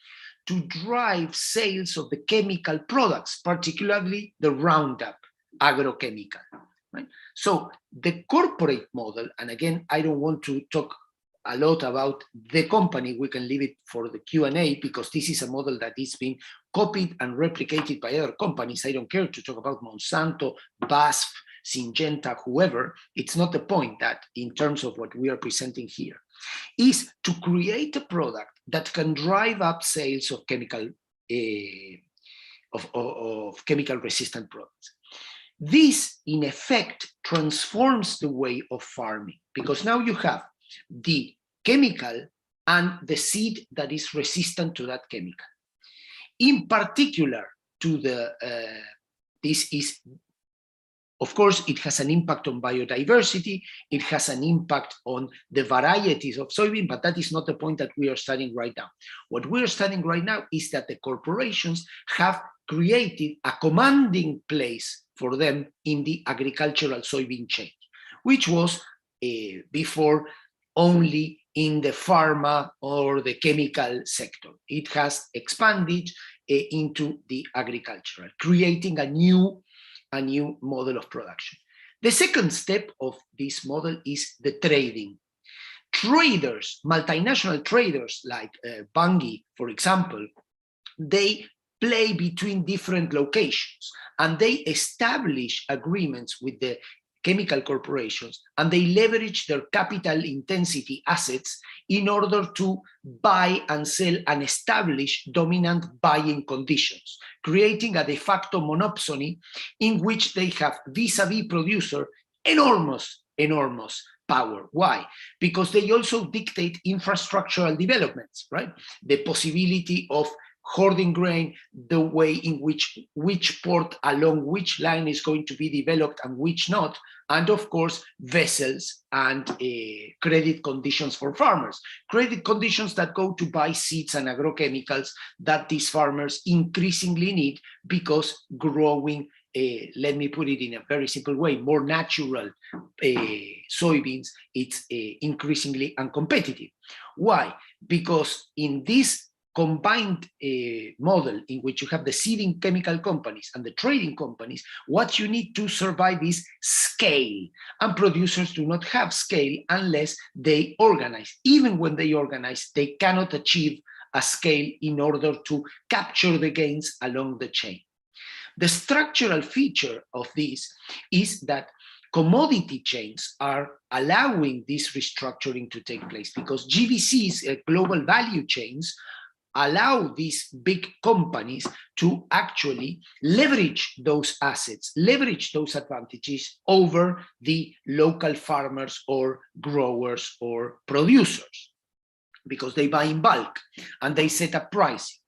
to drive sales of the chemical products, particularly the Roundup agrochemical. Right? So the corporate model, and again, I don't want to talk a lot about the company, we can leave it for the Q&A because this is a model that is being copied and replicated by other companies. I don't care to talk about Monsanto, BASF, Syngenta, whoever. It's not the point that in terms of what we are presenting here is to create a product that can drive up sales of chemical chemical resistant products. This in effect transforms the way of farming because now you have the chemical and the seed that is resistant to that chemical. In particular to this is, of course, it has an impact on biodiversity, it has an impact on the varieties of soybean, but that is not the point that we are studying right now. What we are studying right now is that the corporations have created a commanding place for them in the agricultural soybean chain, which was before only in the pharma or the chemical sector. It has expanded into the agricultural, creating a new model of production. The second step of this model is the trading. Traders, multinational traders like Bunge, for example, they play between different locations and they establish agreements with the chemical corporations, and they leverage their capital intensity assets in order to buy and sell and establish dominant buying conditions, creating a de facto monopoly in which they have vis-a-vis producer enormous power. Why? Because they also dictate infrastructural developments, right? The possibility of hoarding grain, the way in which port along which line is going to be developed and which not, and of course, vessels and credit conditions for farmers. Credit conditions that go to buy seeds and agrochemicals that these farmers increasingly need because growing, let me put it in a very simple way, more natural soybeans, it's increasingly uncompetitive. Why? Because in this combined model in which you have the seeding chemical companies and the trading companies, what you need to survive is scale. And producers do not have scale unless they organize. Even when they organize, they cannot achieve a scale in order to capture the gains along the chain. The structural feature of this is that commodity chains are allowing this restructuring to take place because GVCs, global value chains, allow these big companies to actually leverage those assets, leverage those advantages over the local farmers or growers or producers, because they buy in bulk and they set a price.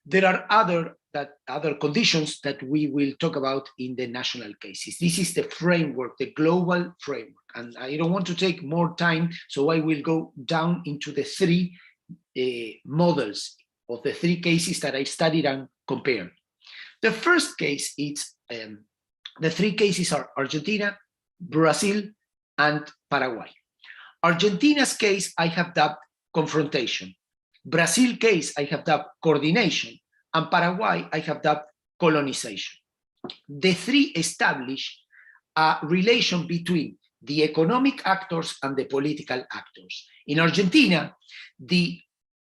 There are other conditions that we will talk about in the national cases. This is the framework, the global framework, and I don't want to take more time, so I will go down into the three models of the three cases that I studied and compared. The first case is, the three cases are Argentina, Brazil, and Paraguay. Argentina's case I have dubbed confrontation. Brazil case I have dubbed coordination, and Paraguay I have dubbed colonization. The three establish a relation between the economic actors and the political actors. In Argentina, the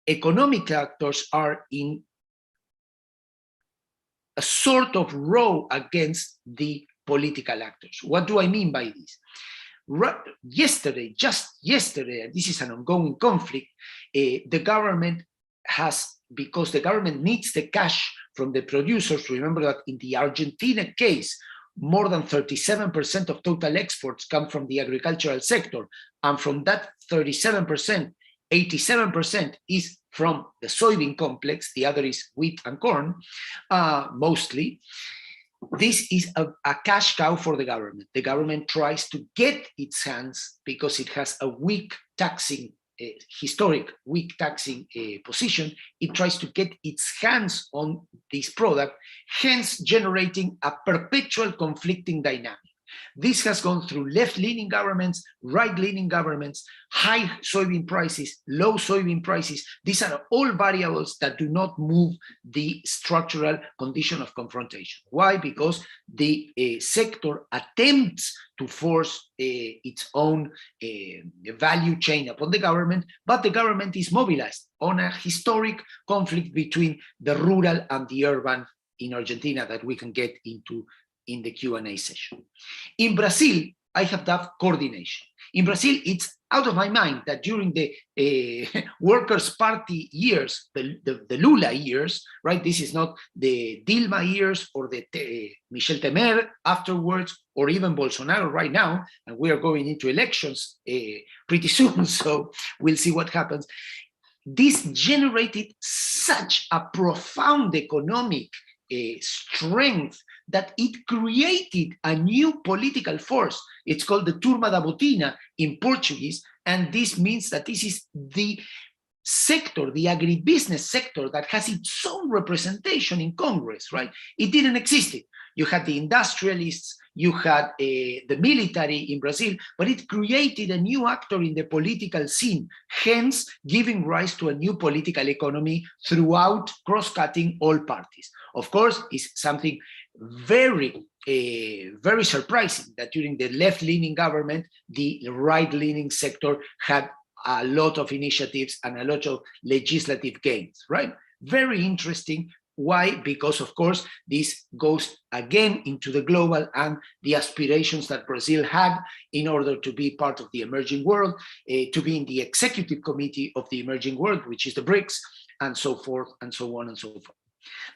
economic actors are in a sort of row against the political actors. What do I mean by this? Just yesterday, this is an ongoing conflict, the government has, because the government needs the cash from the producers. Remember that in the Argentina case, more than 37% of total exports come from the agricultural sector. And from that 37%, 87% is from the soybean complex, the other is wheat and corn, mostly. This is a cash cow for the government. The government tries to get its hands, because it has a weak taxing, historic weak taxing position, it tries to get its hands on this product, hence generating a perpetual conflicting dynamic. This has gone through left-leaning governments, right-leaning governments, high soybean prices, low soybean prices. These are all variables that do not move the structural condition of confrontation. Why? Because the sector attempts to force its own value chain upon the government, but the government is mobilized on a historic conflict between the rural and the urban in Argentina that we can get into in the Q&A session. In Brazil, I have dubbed coordination. In Brazil, it's out of my mind that during the Workers' Party years, the Lula years, right? This is not the Dilma years or the Michel Temer afterwards, or even Bolsonaro right now, and we are going into elections pretty soon, so we'll see what happens. This generated such a profound economic strength that it created a new political force. It's called the Turma da Botina in Portuguese, and this means that this is the sector, the agribusiness sector, that has its own representation in Congress, right? It didn't exist. You had the industrialists, you had the military in Brazil, but it created a new actor in the political scene, hence giving rise to a new political economy throughout, cross-cutting all parties. Of course, it's something very, very surprising that during the left-leaning government, the right-leaning sector had a lot of initiatives and a lot of legislative gains, right? Very interesting, Why? Because, of course, this goes again into the global and the aspirations that Brazil had in order to be part of the emerging world, to be in the executive committee of the emerging world, which is the BRICS, and so forth, and so on and so forth.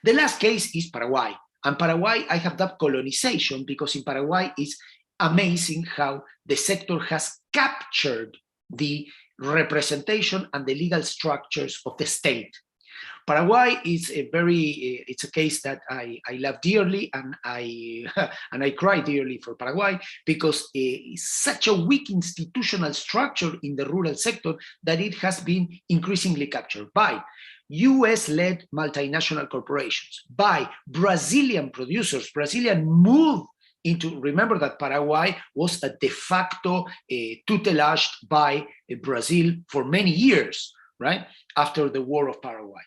The last case is Paraguay. And Paraguay, I have that colonization because in Paraguay, it's amazing how the sector has captured the representation and the legal structures of the state. Paraguay is it's a case that I love dearly, and I cry dearly for Paraguay because it's such a weak institutional structure in the rural sector that it has been increasingly captured by US-led multinational corporations, by Brazilian producers. Brazilian moved into, remember that Paraguay was a de facto tutelaged by Brazil for many years, right? After the War of Paraguay.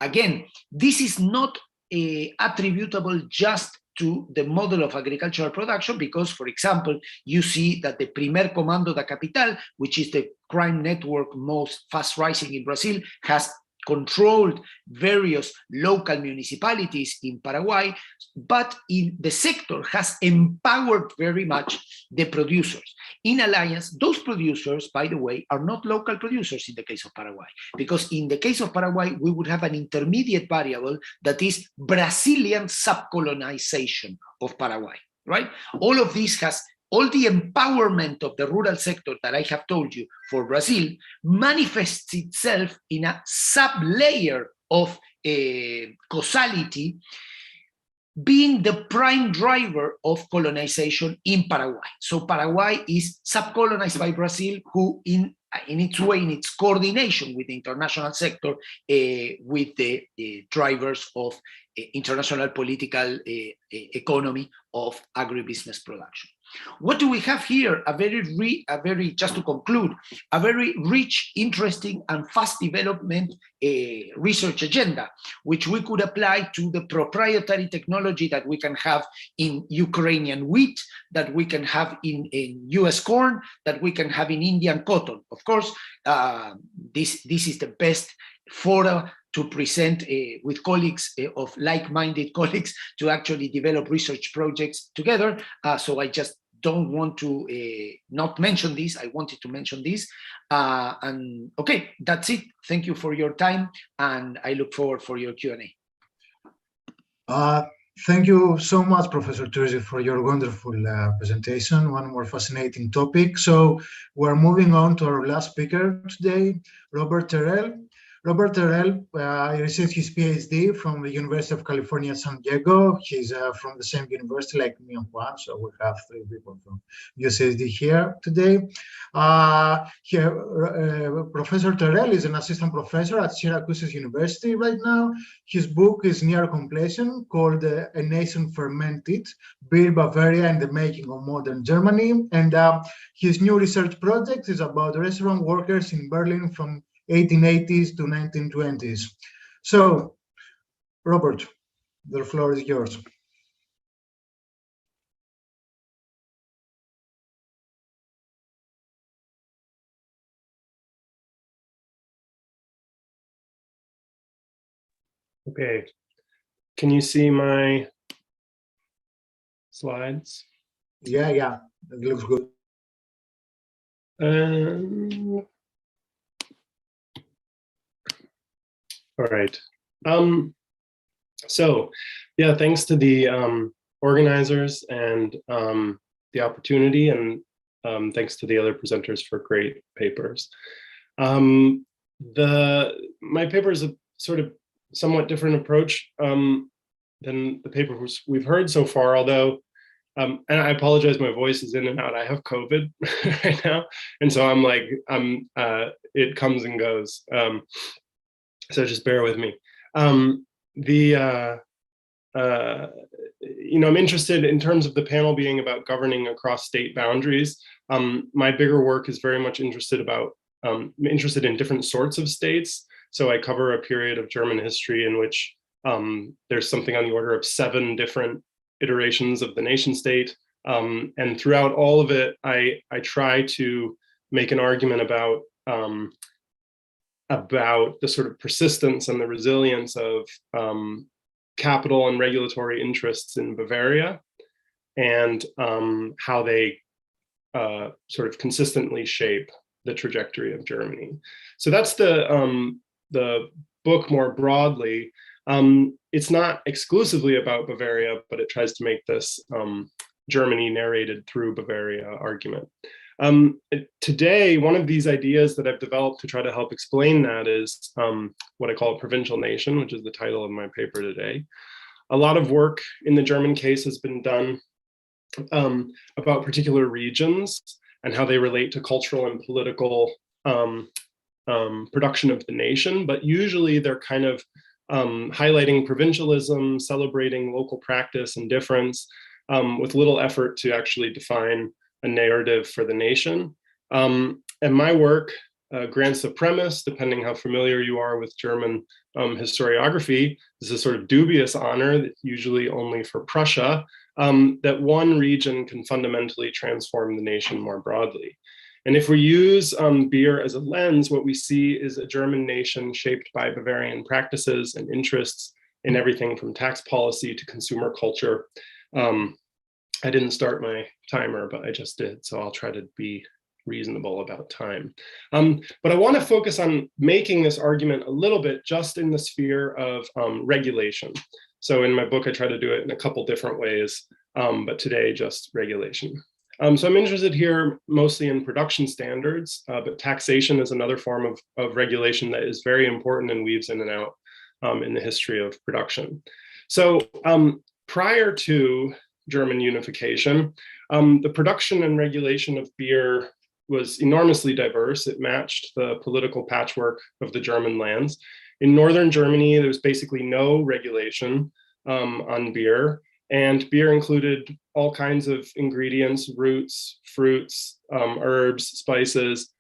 Again, this is not attributable just to the model of agricultural production because, for example, you see that the Primer Comando da Capital, which is the crime network most fast rising in Brazil, has controlled various local municipalities in Paraguay, but in the sector has empowered very much the producers. In alliance, those producers, by the way, are not local producers in the case of Paraguay, because in the case of Paraguay, we would have an intermediate variable that is Brazilian subcolonization of Paraguay, right? All of this has all the empowerment of the rural sector that I have told you for Brazil manifests itself in a sub-layer of causality being the prime driver of colonization in Paraguay. So Paraguay is subcolonized by Brazil, who in its way, in its coordination with the international sector, with the drivers of international political economy of agribusiness production. What do we have here? Just to conclude, a very rich, interesting, and fast development research agenda, which we could apply to the proprietary technology that we can have in Ukrainian wheat, that we can have in US corn, that we can have in Indian cotton. Of course, this is the best fora to present with colleagues of like-minded colleagues to actually develop research projects together. So I just don't want to not mention this. I wanted to mention this. And okay, that's it. Thank you for your time, and I look forward for your Q&A. Thank you so much, Professor Turzi, for your wonderful presentation. One more fascinating topic. So we're moving on to our last speaker today, Robert Terrell. Robert Terrell received his PhD from the University of California, San Diego. He's from the same university like me and Juan, so we have three people from UCSD here today. Professor Terrell is an assistant professor at Syracuse University right now. His book is near completion, called A Nation Fermented, Beer, Bavaria, and the Making of Modern Germany. And his new research project is about restaurant workers in Berlin from 1880s to 1920s. So, Robert, the floor is yours. Okay, can you see my slides? Yeah, it looks good. All right. So, yeah, thanks to the organizers and the opportunity, and thanks to the other presenters for great papers. My paper is a sort of somewhat different approach than the papers we've heard so far, although, and I apologize, my voice is in and out. I have COVID right now, and so I'm like, it comes and goes. So just bear with me. I'm interested in terms of the panel being about governing across state boundaries. My bigger work is very much interested in different sorts of states. So I cover a period of German history in which there's something on the order of 7 different iterations of the nation state. And throughout all of it, I try to make an argument about the sort of persistence and the resilience of capital and regulatory interests in Bavaria, and how they sort of consistently shape the trajectory of Germany. So that's the book more broadly. It's not exclusively about Bavaria, but it tries to make this Germany narrated through Bavaria argument. Today, one of these ideas that I've developed to try to help explain that is what I call a provincial nation, which is the title of my paper today. A lot of work in the German case has been done about particular regions and how they relate to cultural and political production of the nation, but usually they're kind of highlighting provincialism, celebrating local practice and difference, with little effort to actually define a narrative for the nation. And my work grants the premise, depending how familiar you are with German historiography, this is a sort of dubious honor, usually only for Prussia, that one region can fundamentally transform the nation more broadly. And if we use beer as a lens, what we see is a German nation shaped by Bavarian practices and interests in everything from tax policy to consumer culture. I didn't start my timer, but I just did, so I'll try to be reasonable about time. But I want to focus on making this argument a little bit just in the sphere of regulation. So in my book, I try to do it in a couple different ways, but today just regulation. So I'm interested here mostly in production standards, but taxation is another form of regulation that is very important and weaves in and out in the history of production. So prior to German unification, the production and regulation of beer was enormously diverse. It matched the political patchwork of the German lands. In northern Germany, there was basically no regulation on beer, and beer included all kinds of ingredients, roots, fruits, herbs, spices,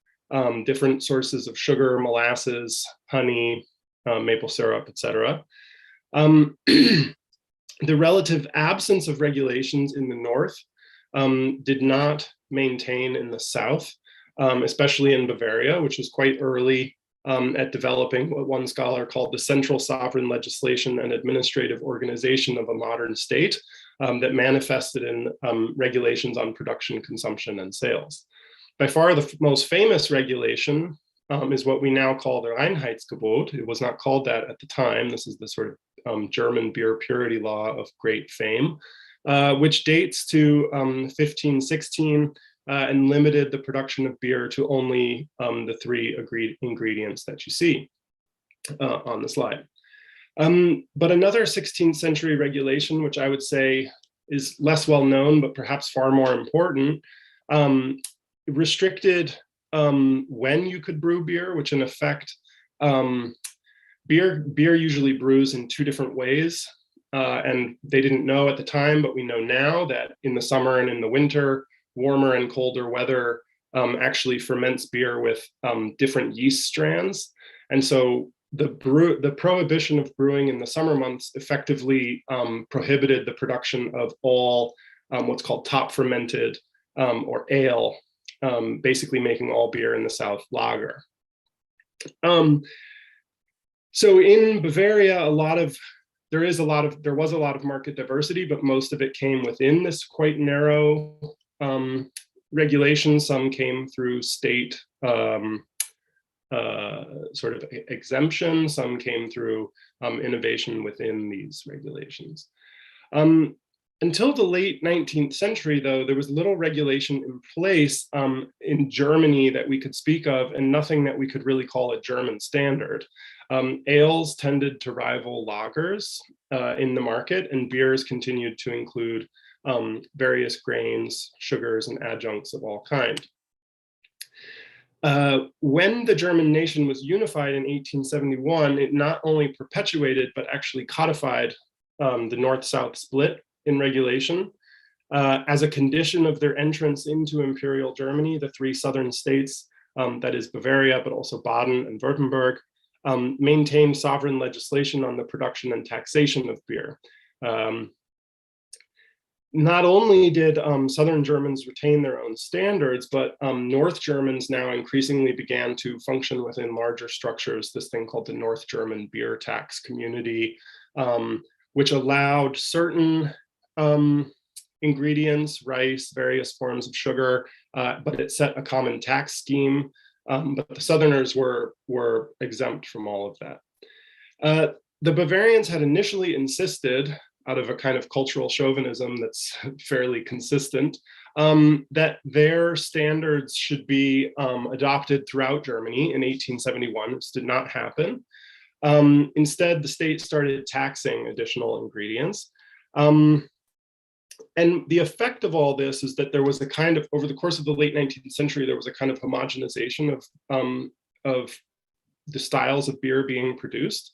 different sources of sugar, molasses, honey, maple syrup, etc. The relative absence of regulations in the north did not maintain in the south, especially in Bavaria, which was quite early at developing what one scholar called the central sovereign legislation and administrative organization of a modern state that manifested in regulations on production, consumption, and sales. By far the most famous regulation is what we now call the Reinheitsgebot. It was not called that at the time. This is the sort of German beer purity law of great fame, which dates to 1516 and limited the production of beer to only the three agreed ingredients that you see on the slide. But another 16th century regulation, which I would say is less well known, but perhaps far more important, restricted when you could brew beer, which in effect, beer usually brews in two different ways. And they didn't know at the time, but we know now that in the summer and in the winter, warmer and colder weather actually ferments beer with different yeast strands. And so the prohibition of brewing in the summer months effectively prohibited the production of all what's called top fermented or ale, basically making all beer in the South lager. So in Bavaria, there was a lot of market diversity, but most of it came within this quite narrow regulation. Some came through state sort of exemption. Some came through innovation within these regulations. Until the late 19th century, though, there was little regulation in place in Germany that we could speak of, and nothing that we could really call a German standard. Ales tended to rival lagers in the market, and beers continued to include various grains, sugars, and adjuncts of all kinds. When the German nation was unified in 1871, it not only perpetuated, but actually codified the North-South split in regulation. As a condition of their entrance into Imperial Germany, the three southern states, that is Bavaria, but also Baden and Württemberg, maintained sovereign legislation on the production and taxation of beer. Not only did Southern Germans retain their own standards, but North Germans now increasingly began to function within larger structures, this thing called the North German Beer Tax Community, which allowed certain ingredients, rice, various forms of sugar, but it set a common tax scheme. But the Southerners were exempt from all of that. The Bavarians had initially insisted, out of a kind of cultural chauvinism that's fairly consistent, that their standards should be adopted throughout Germany in 1871. This did not happen. Instead, the state started taxing additional ingredients. And the effect of all this is that there was a kind of, over the course of the late 19th century, there was a kind of homogenization of the styles of beer being produced.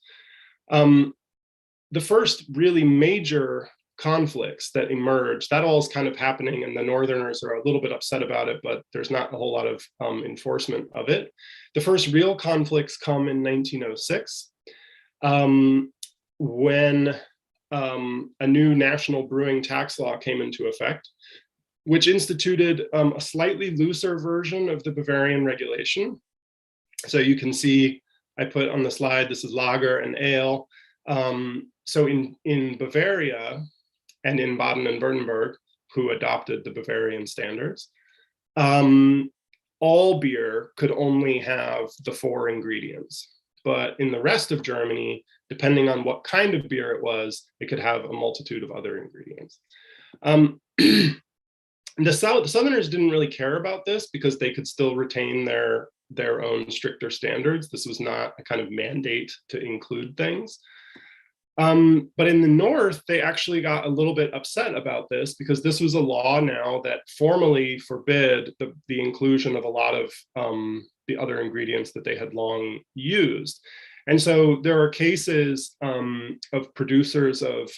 The first really major conflicts that emerged, that all is kind of happening, and the Northerners are a little bit upset about it, but there's not a whole lot of enforcement of it. The first real conflicts come in 1906, when a new national brewing tax law came into effect, which instituted a slightly looser version of the Bavarian regulation. So you can see, I put on the slide, this is lager and ale. So in Bavaria and in Baden and Württemberg, who adopted the Bavarian standards, all beer could only have the 4 ingredients. But in the rest of Germany, depending on what kind of beer it was, it could have a multitude of other ingredients. The Southerners didn't really care about this because they could still retain their own stricter standards. This was not a kind of mandate to include things. But in the North, they actually got a little bit upset about this because this was a law now that formally forbid the inclusion of a lot of the other ingredients that they had long used. And so there are cases of producers of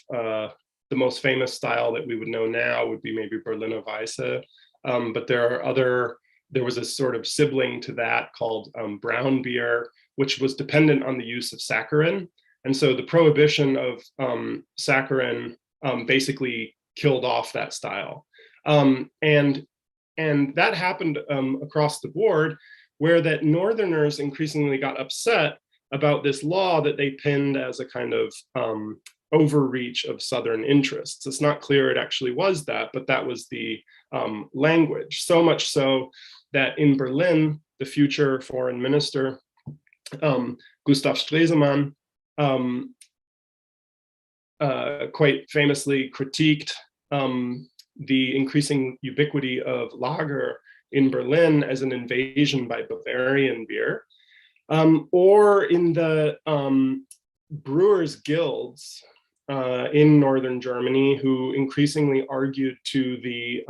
the most famous style that we would know now would be maybe Berliner Weisse, but there was a sort of sibling to that called brown beer, which was dependent on the use of saccharin. And so the prohibition of saccharin basically killed off that style. And that happened across the board, where that Northerners increasingly got upset about this law that they pinned as a kind of overreach of Southern interests. It's not clear it actually was that, but that was the language. So much so that in Berlin, the future foreign minister, Gustav Stresemann, quite famously critiqued the increasing ubiquity of lager in Berlin as an invasion by Bavarian beer, or in the brewers' guilds in northern Germany, who increasingly argued to the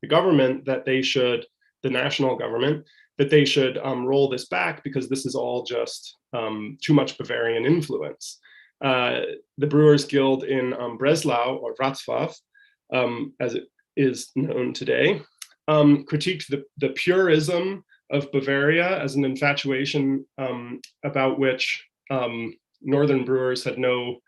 government that they should, the national government, that they should roll this back because this is all just too much Bavarian influence. The Brewers Guild in Breslau, or Wrocław, as it is known today, critiqued the purism of Bavaria as an infatuation about which northern brewers had no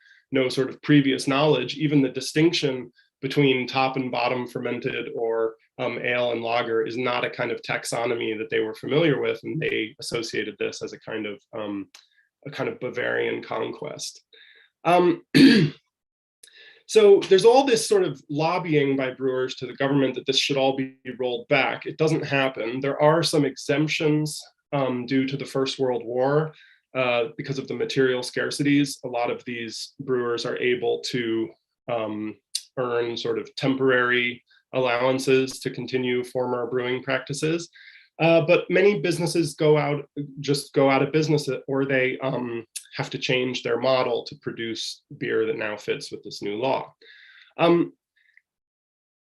sort of previous knowledge. Even the distinction between top and bottom fermented or ale and lager is not a kind of taxonomy that they were familiar with, and they associated this as a kind of Bavarian conquest. So there's all this sort of lobbying by brewers to the government that this should all be rolled back. It doesn't happen. There are some exemptions due to the First World War. Because of the material scarcities, a lot of these brewers are able to earn sort of temporary allowances to continue former brewing practices. But many businesses just go out of business, or they have to change their model to produce beer that now fits with this new law.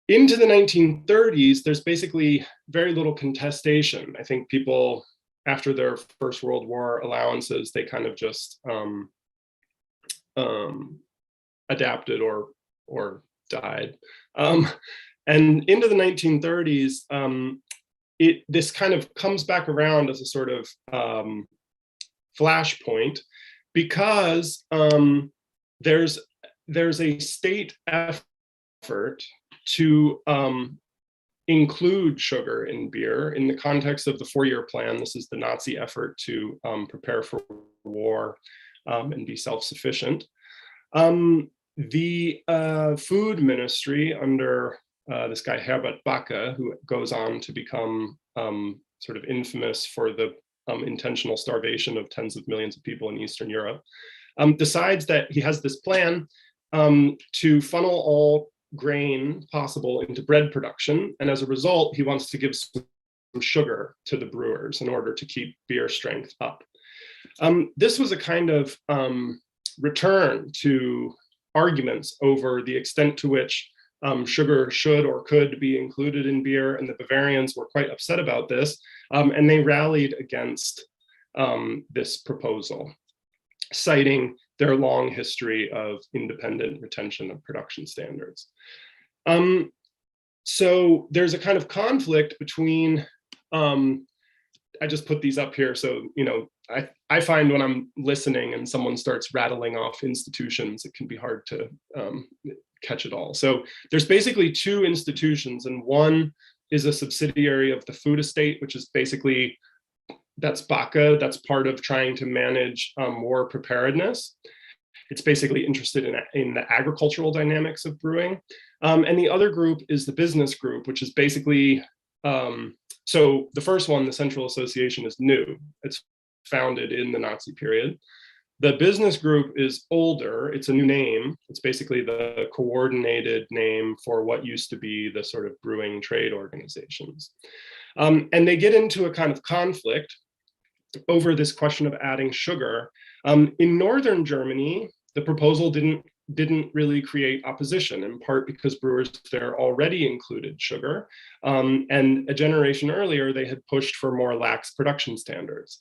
Into the 1930s, there's basically very little contestation. I think people, after their First World War allowances, they kind of just adapted or died. And into the 1930s, this kind of comes back around as a sort of flashpoint, because there's a state effort to include sugar in beer in the context of the 4-year plan. This is the Nazi effort to prepare for war and be self-sufficient. The food ministry under this guy Herbert Backe, who goes on to become sort of infamous for the intentional starvation of tens of millions of people in Eastern Europe, decides that he has this plan to funnel all grain possible into bread production. And as a result, he wants to give some sugar to the brewers in order to keep beer strength up. This was a kind of return to arguments over the extent to which sugar should or could be included in beer, and the Bavarians were quite upset about this, and they rallied against this proposal, citing their long history of independent retention of production standards. So there's a kind of conflict between, I just put these up here, so I find when I'm listening and someone starts rattling off institutions, it can be hard to catch it all. So there's basically two institutions, and one is a subsidiary of the food estate, which is basically, that's Backe, that's part of trying to manage war preparedness. It's basically interested in the agricultural dynamics of brewing. And the other group is the business group, which is basically, so the first one, the Central Association, is new. It's founded in the Nazi period. The business group is older. It's a new name. It's basically the coordinated name for what used to be the sort of brewing trade organizations. And they get into a kind of conflict over this question of adding sugar. In northern Germany, the proposal didn't really create opposition, in part because brewers there already included sugar. And a generation earlier, they had pushed for more lax production standards.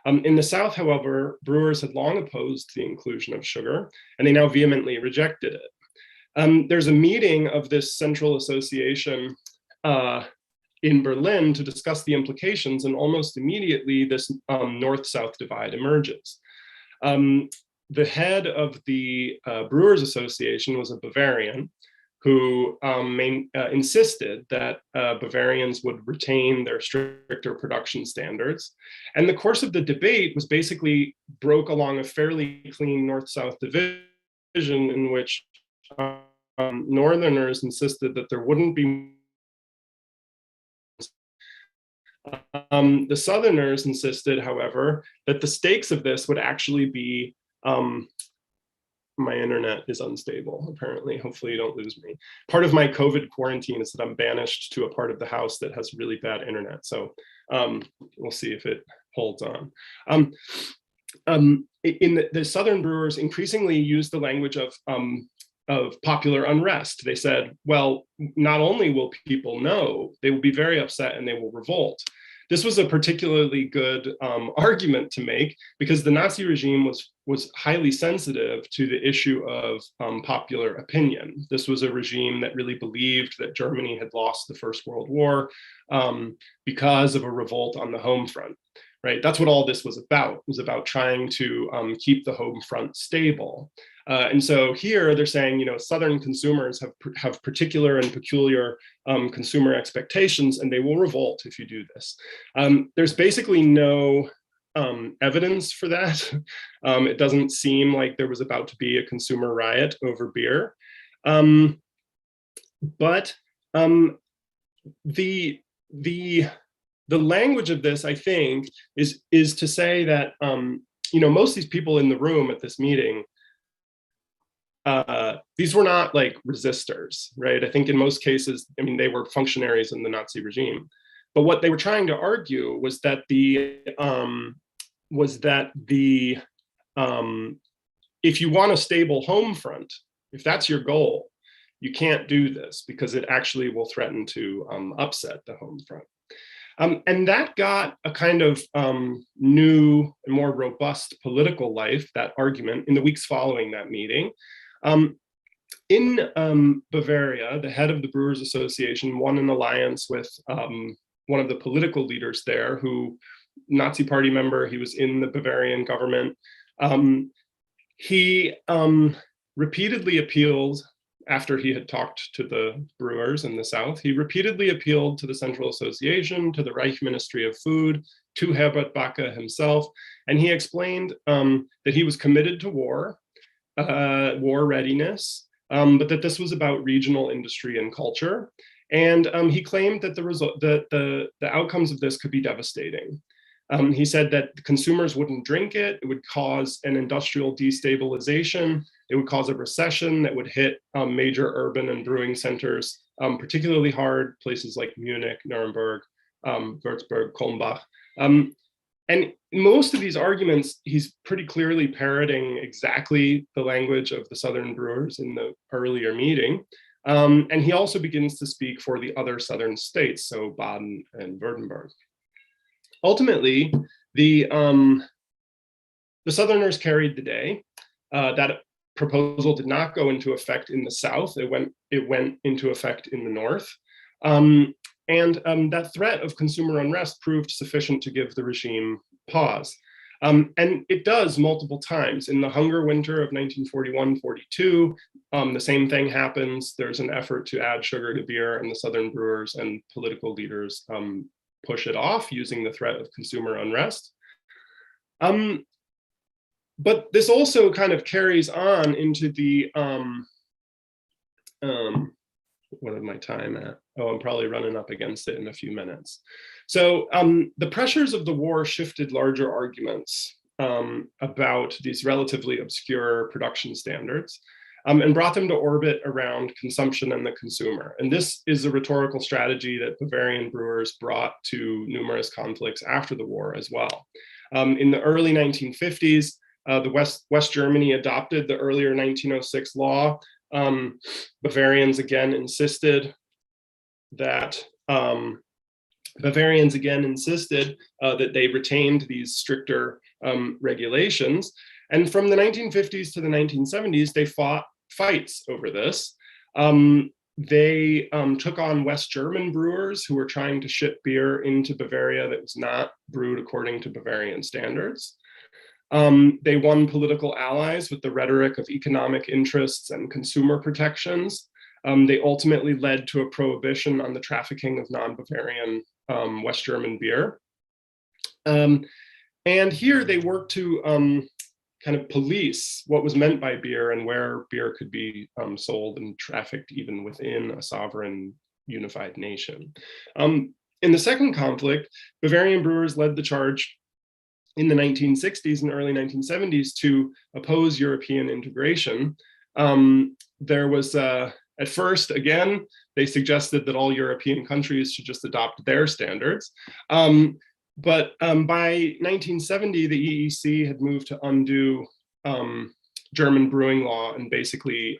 In the South, however, brewers had long opposed the inclusion of sugar, and they now vehemently rejected it. There's a meeting of this Central Association in Berlin to discuss the implications, and almost immediately this north-south divide emerges. The head of the Brewers Association was a Bavarian who insisted that Bavarians would retain their stricter production standards. And the course of the debate was basically broke along a fairly clean north-south division in which Northerners insisted that there wouldn't be. The Southerners insisted, however, that the stakes of this would actually be, my internet is unstable, apparently. Hopefully you don't lose me. Part of my COVID quarantine is that I'm banished to a part of the house that has really bad internet. So we'll see if it holds on. In the Southern brewers increasingly used the language of popular unrest. They said, well, not only will people know, they will be very upset and they will revolt. This was a particularly good argument to make because the Nazi regime was highly sensitive to the issue of popular opinion. This was a regime that really believed that Germany had lost the First World War because of a revolt on the home front, right? That's what all this was about. It was about trying to keep the home front stable. And so here they're saying, Southern consumers have particular and peculiar consumer expectations, and they will revolt if you do this. There's basically no evidence for that. It doesn't seem like there was about to be a consumer riot over beer. But the language of this, I think, is to say that most of these people in the room at this meeting, these were not like resistors, right? I think in most cases, they were functionaries in the Nazi regime. But what they were trying to argue was that if you want a stable home front, if that's your goal, you can't do this because it actually will threaten to upset the home front. And that got a kind of new and more robust political life, that argument, in the weeks following that meeting. In Bavaria, the head of the Brewers Association won an alliance with one of the political leaders there, who, Nazi party member, he was in the Bavarian government. He repeatedly appealed, after he had talked to the brewers in the South, he repeatedly appealed to the Central Association, to the Reich Ministry of Food, to Herbert Backe himself, and he explained that he was committed to war, war readiness, but that this was about regional industry and culture. And he claimed that the outcomes of this could be devastating. He said that consumers wouldn't drink it. It would cause an industrial destabilization. It would cause a recession that would hit major urban and brewing centers particularly hard, places like Munich, Nuremberg, Würzburg, Kulmbach. And most of these arguments, he's pretty clearly parroting exactly the language of the Southern brewers in the earlier meeting. And he also begins to speak for the other Southern states, so Baden and Württemberg. Ultimately, the Southerners carried the day. That proposal did not go into effect in the South. It went into effect in the North. And that threat of consumer unrest proved sufficient to give the regime pause. And it does multiple times. In the hunger winter of 1941-42, the same thing happens. There's an effort to add sugar to beer, and the Southern brewers and political leaders push it off using the threat of consumer unrest. But this also kind of carries on into the, what is my time at? Oh, I'm probably running up against it in a few minutes. So the pressures of the war shifted larger arguments about these relatively obscure production standards and brought them to orbit around consumption and the consumer. And this is a rhetorical strategy that Bavarian brewers brought to numerous conflicts after the war as well. In the early 1950s, the West Germany adopted the earlier 1906 law. Bavarians again insisted that that they retained these stricter regulations. And from the 1950s to the 1970s, they fought fights over this. They took on West German brewers who were trying to ship beer into Bavaria that was not brewed according to Bavarian standards. They won political allies with the rhetoric of economic interests and consumer protections. They ultimately led to a prohibition on the trafficking of non-Bavarian West German beer. And here they worked to kind of police what was meant by beer and where beer could be sold and trafficked even within a sovereign unified nation. In the second conflict, Bavarian brewers led the charge in the 1960s and early 1970s to oppose European integration. There was, at first, again, they suggested that all European countries should just adopt their standards. But by 1970, the EEC had moved to undo German brewing law and basically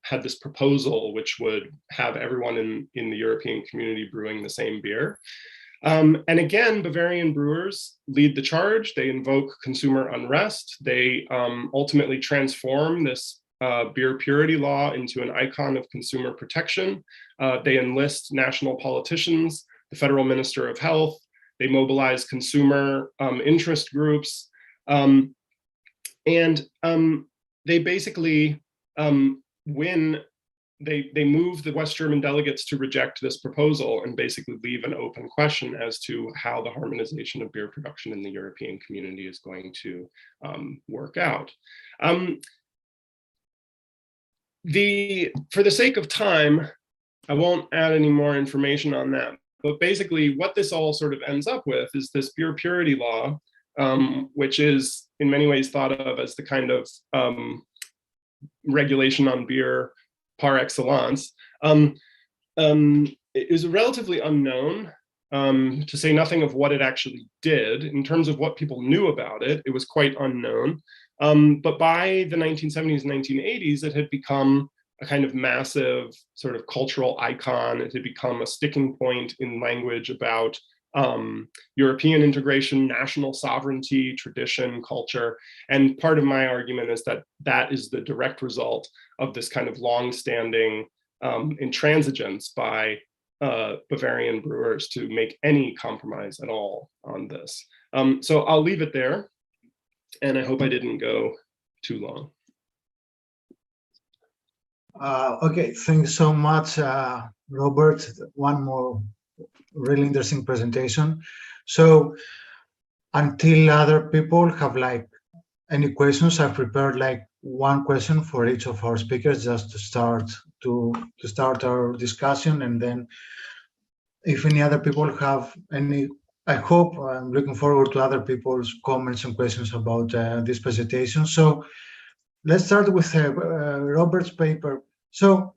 had this proposal which would have everyone in the European community brewing the same beer. And again, Bavarian brewers lead the charge. They invoke consumer unrest. They ultimately transform this beer purity law into an icon of consumer protection. They enlist national politicians, the Federal Minister of Health. They mobilize consumer interest groups. And they basically win. They move the West German delegates to reject this proposal and basically leave an open question as to how the harmonization of beer production in the European community is going to work out. For the sake of time, I won't add any more information on that. But basically what this all sort of ends up with is this beer purity law, which is in many ways thought of as the kind of regulation on beer par excellence. It is relatively unknown, to say nothing of what it actually did. In terms of what people knew about it, it was quite unknown. But by the 1970s and 1980s, it had become a kind of massive sort of cultural icon. It had become a sticking point in language about European integration, national sovereignty, tradition, culture. And part of my argument is that that is the direct result of this kind of long-standing intransigence by Bavarian brewers to make any compromise at all on this. So I'll leave it there, and I hope I didn't go too long. Okay, thanks so much, Robert. One more really interesting presentation. So until other people have like any questions, I've prepared like one question for each of our speakers, just to start our discussion, and then if any other people have any, I hope I'm looking forward to other people's comments and questions about this presentation. So let's start with Robert's paper. So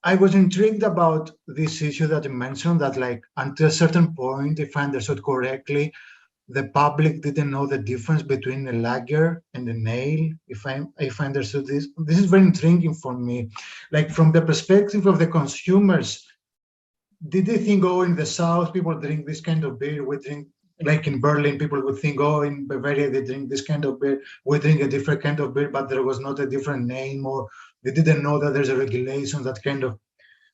I was intrigued about this issue that you mentioned, that like until a certain point, if I understood correctly, the public didn't know the difference between a lager and an ale. If I understood this is very intriguing for me. Like from the perspective of the consumers, did they think, oh, in the South, people drink this kind of beer, we drink, like in Berlin, people would think, oh, in Bavaria, they drink this kind of beer, we drink a different kind of beer, but there was not a different name, or they didn't know that there's a regulation that kind of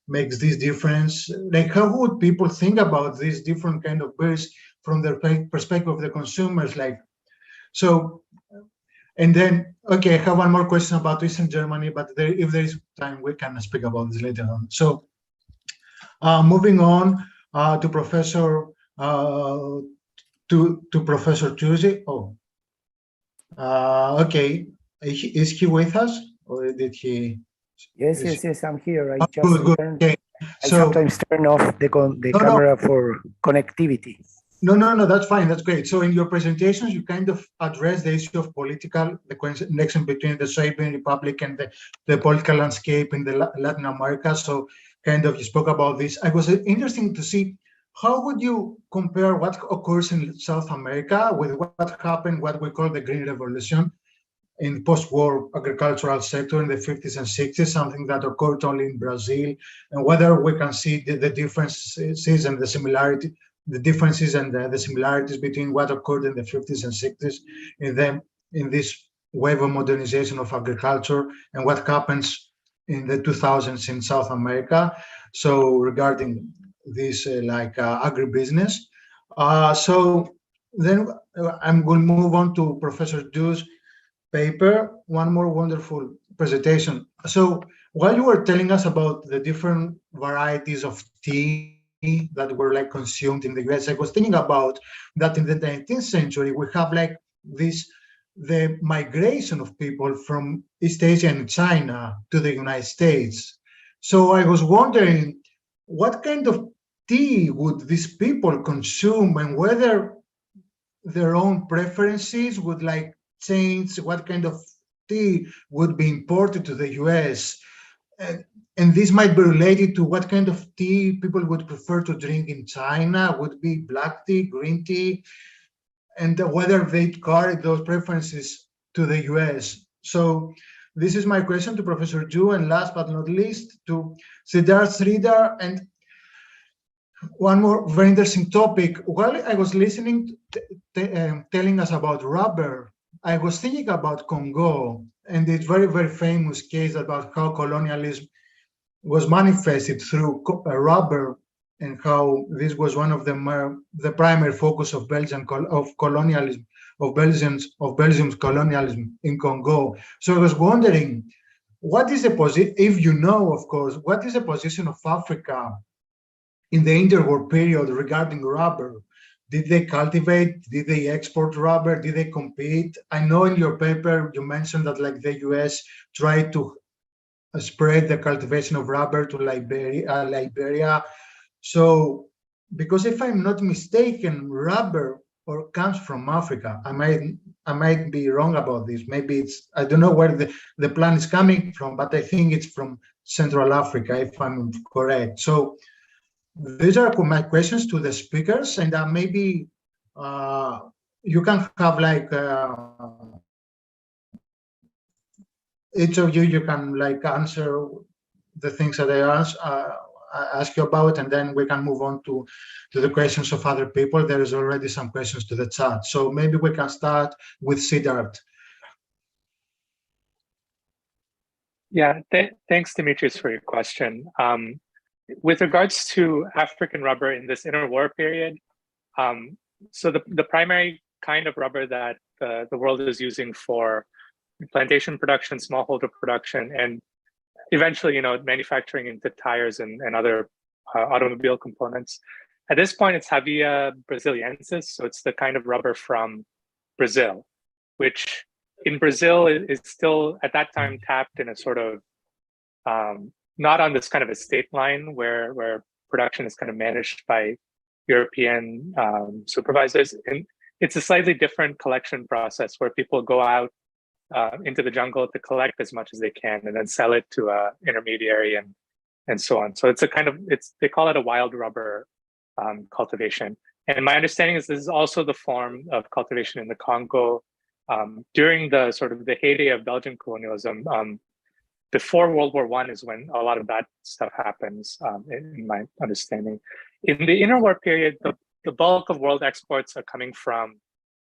makes this difference. Like, how would people think about these different kind of beers from the perspective of the consumers? Like, so, and then, okay, I have one more question about Eastern Germany, but if there is time, we can speak about this later on. So, moving on to Professor Professor Turzi. Oh, okay. Is he with us, or did he? Yes, I'm here. I just good. Okay. I sometimes turn off the camera for connectivity. No, that's fine. That's great. So in your presentations, you kind of address the issue of the connection between the Soybean Republic and the political landscape in the Latin America. So kind of you spoke about this. I was interesting to see how would you compare what occurs in South America with what happened, what we call the Green Revolution in post-war agricultural sector in the 50s and 60s, something that occurred only in Brazil, and whether we can see the differences and the similarity, the differences and the similarities between what occurred in the 50s and 60s in this wave of modernization of agriculture and what happens in the 2000s in South America. So regarding this agribusiness. So then I'm going to move on to Professor Du's paper, one more wonderful presentation. So while you were telling us about the different varieties of tea that were like consumed in the US, I was thinking about that in the 19th century, we have like the migration of people from East Asia and China to the United States. So I was wondering, what kind of tea would these people consume, and whether their own preferences would like change what kind of tea would be imported to the US. And this might be related to what kind of tea people would prefer to drink in China, would be black tea, green tea, and whether they carry those preferences to the US. So this is my question to Professor Ju, and last but not least to Sridhar. And one more very interesting topic. While I was listening, telling us about rubber, I was thinking about Congo and its very, very famous case about how colonialism was manifested through rubber, and how this was one of the primary focus of Belgium's colonialism in Congo. So I was wondering, what is the position, if you know, of course, what is the position of Africa in the interwar period regarding rubber? Did they cultivate? Did they export rubber? Did they compete? I know in your paper you mentioned that like the US tried to spread the cultivation of rubber to Liberia. So, because if I'm not mistaken, rubber comes from Africa. I might be wrong about this. Maybe it's, I don't know where the plant is coming from, but I think it's from Central Africa, if I'm correct. So these are my questions to the speakers, and maybe you can have like each of you can like answer the things that I ask you about, and then we can move on to the questions of other people. There is already some questions to the chat, so maybe we can start with Siddharth. Yeah, thanks, Dimitris, for your question. With regards to African rubber in this interwar period, so the primary kind of rubber that the world is using for plantation production, smallholder production, and eventually, manufacturing into tires and other automobile components. At this point, it's Hevea brasiliensis, so it's the kind of rubber from Brazil, which in Brazil is still at that time tapped in a sort of not on this kind of a state line where production is kind of managed by European supervisors. And it's a slightly different collection process where people go out into the jungle to collect as much as they can and then sell it to an intermediary and so on. So it's a kind of, they call it a wild rubber cultivation. And my understanding is this is also the form of cultivation in the Congo during the sort of the heyday of Belgian colonialism. Before World War I is when a lot of that stuff happens, in my understanding. In the interwar period, the bulk of world exports are coming from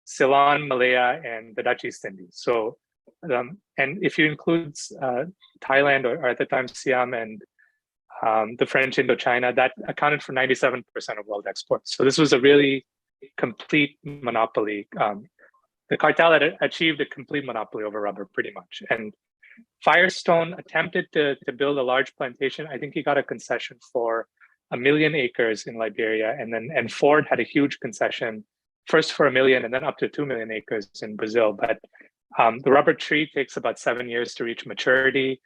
Ceylon, Malaya, and the Dutch East Indies. So, and if you include Thailand or at the time Siam and the French Indochina, that accounted for 97% of world exports. So this was a really complete monopoly. The cartel had achieved a complete monopoly over rubber pretty much. And Firestone attempted to build a large plantation. I think he got a concession for 1 million acres in Liberia. And Ford had a huge concession, first for 1 million and then up to 2 million acres in Brazil. But the rubber tree takes about 7 years to reach maturity.